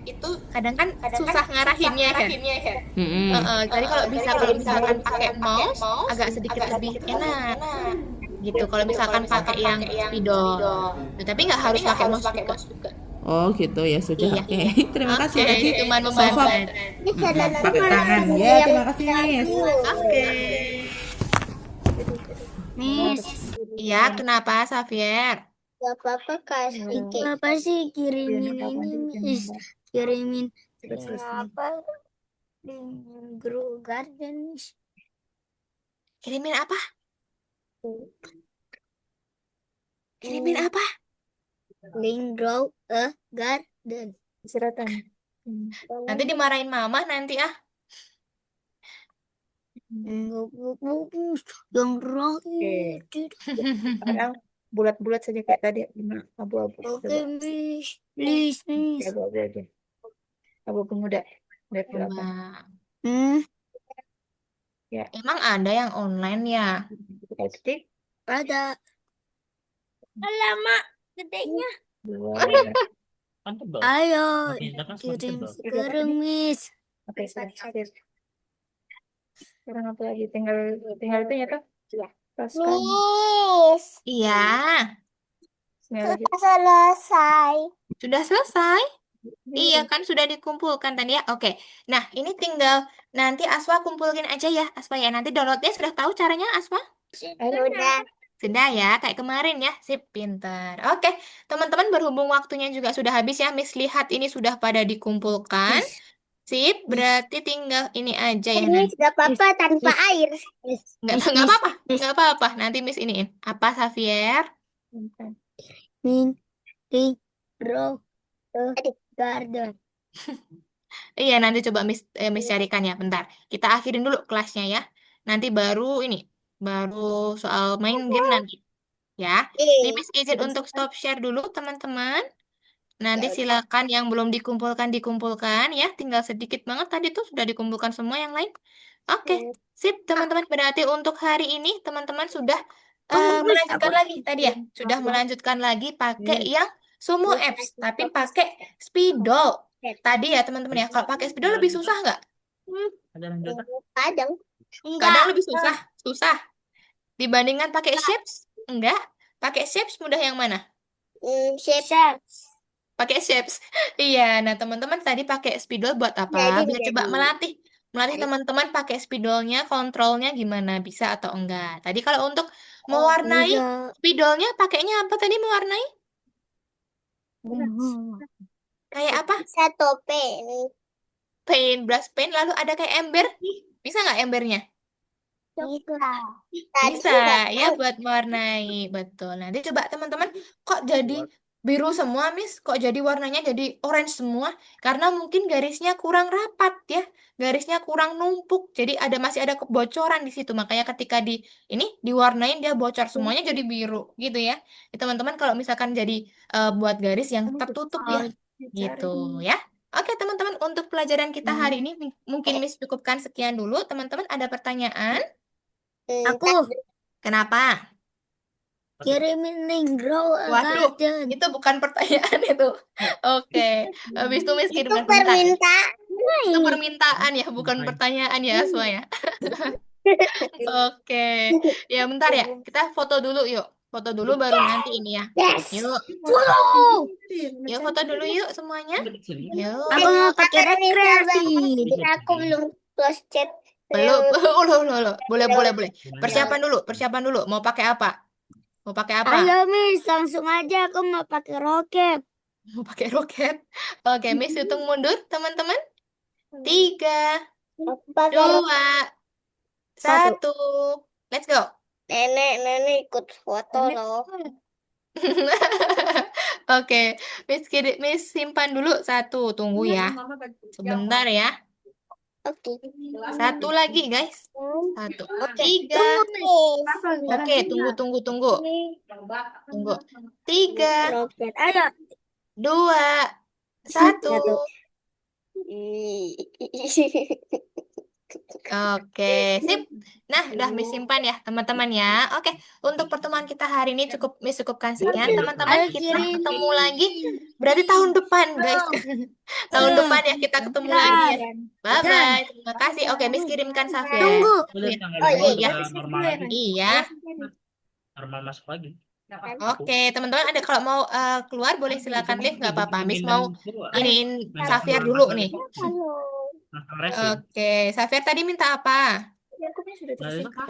itu kadang kan susah ngarahinnya ya. Jadi kalau misalkan pakai mouse agak sedikit lebih enak. Gitu. Kalau misalkan pakai yang spidol. Tapi nggak harus pakai mouse juga. Oh gitu ya sudah. Iya. Oke. Terima kasih Oke, tadi. cuma Sofa membantu. pakai tangan ya. Terima kasih Miss. Oke. Miss. Iya, kenapa, Xavier? Gak apa-apa kasih. Apa sih kirimin ini, Miss? Kirimin apa? Di Grow Garden, Miss. Kirimin apa? Kirimin apa? Link Grow a Garden. Istirahatkan. Nanti dimarahin mama nanti ah. Yang roh. Sekarang bulat-bulat saja kayak tadi, abu-abu. Oke, Miss. Please, Miss. Abu-abu aja. Abu-abu muda. Biar Coba. kelihatan. Ya. Emang ada yang online ya? Kita ketik. Ada. Lama gedenya. Dua. Kan tebal. Ayo, Kita kan kirim tebal. sekarang, Miss. Oke, sudah. Sekarang apa lagi? Tinggal itu ya toh? Iya. Paskan. Miss. Iya. Bismillah. Selesai. Sudah selesai? Iya kan sudah dikumpulkan tadi ya. Oke. Nah, ini tinggal nanti Aswa kumpulin aja ya, Aswa ya. Nanti downloadnya sudah tahu caranya, Aswa? Udah. Sudah ya, kayak kemarin ya. Sip, pinter. Oke, teman-teman berhubung waktunya juga sudah habis ya. Miss lihat ini sudah pada dikumpulkan. Sip, berarti tinggal ini aja ya Ini nanti. sudah apa-apa tanpa air. Nggak apa-apa, nggak apa-apa. Nanti Miss iniin. Apa, Xavier? Min, ring, row, garden. Iya, nanti coba Miss carikan ya. Bentar, kita akhirin dulu kelasnya ya. Nanti baru ini, baru soal main game nanti. Ya, ini Miss izin untuk stop share dulu teman-teman. Nanti silakan yang belum dikumpulkan ya. Tinggal sedikit banget tadi tuh sudah dikumpulkan semua yang lain. Oke, sip teman-teman. Berarti untuk hari ini teman-teman sudah melanjutkan lagi tadi ya. Sudah melanjutkan lagi pakai yang Sumo Apps, tapi pakai Spidol. Tadi ya teman-teman ya. Kalau pakai Spidol lebih susah nggak? Ada lanjut. Kadang. Kadang lebih susah. Susah. Dibandingkan pakai Shapes? Enggak. Pakai Shapes mudah yang mana? Shape. Pakai Shapes. Iya, nah teman-teman tadi pakai spidol buat apa? Biar coba melatih teman-teman pakai spidolnya, kontrolnya gimana, bisa atau enggak. Tadi kalau untuk mewarnai spidolnya pakainya apa tadi mewarnai? Kayak apa? Bisa topeng. Paint, brush paint, lalu ada kayak ember. Bisa nggak embernya? Bisa. Bisa ya buat mewarnai. Betul. Nanti coba teman-teman kok jadi biru semua, Miss? Kok jadi warnanya jadi orange semua? Karena mungkin garisnya kurang rapat ya. Garisnya kurang numpuk. Jadi masih ada kebocoran di situ. Makanya ketika ini diwarnain dia bocor semuanya jadi biru gitu ya. Teman-teman kalau misalkan jadi buat garis yang tertutup ya. Gitu ya. Oke, teman-teman, untuk pelajaran kita hari ini mungkin Miss cukupkan sekian dulu. Teman-teman ada pertanyaan? Aku Kenapa? kirimin link grow Waduh, garden. itu bukan pertanyaan itu. Oke, habis itu Miss Itu kirimkan bentar. permintaan. Itu permintaan ya, bukan pertanyaan ya, Aswa ya. Oke, ya bentar ya. Kita foto dulu yuk. Foto dulu baru nanti ini ya. Yes. Yuk, Wow. yuk foto dulu yuk semuanya. Yuk. Aku mau pakai rekreasi. Aku belum close chat. Belum. Loh. Boleh. Persiapan dulu. Mau pakai apa? Mau pakai apa? Ayo Miss, langsung aja aku mau pakai roket. Mau pakai roket. Oke, Miss hitung mundur, teman-teman. 3, Pakai 2, 1. Let's go. nenek ikut foto loh. Oke, Miss simpan dulu 1. Tunggu ya. Sebentar ya. Oke. 1 lagi, guys. 1, 3. Oke, tunggu. Tunggu. 3, Roket. Ayo. 2, 1. Oke, sip. Nah, udah Miss simpan ya, teman-teman ya. Oke, untuk pertemuan kita hari ini Miss cukupkan sekian, teman-teman. Kita ketemu lagi. Berarti tahun depan, guys. Tahun depan ya kita ketemu lagi ya. Bye-bye. Terima kasih. Oke, Miss kirimkan Safia. Tunggu. Iya. Normal lagi. Iya. Normal masuk lagi. Oke, teman-teman ada kalau mau keluar boleh silakan live nggak apa-apa. Miss mau iniin Safir dulu nih. Oke, Safir tadi minta apa?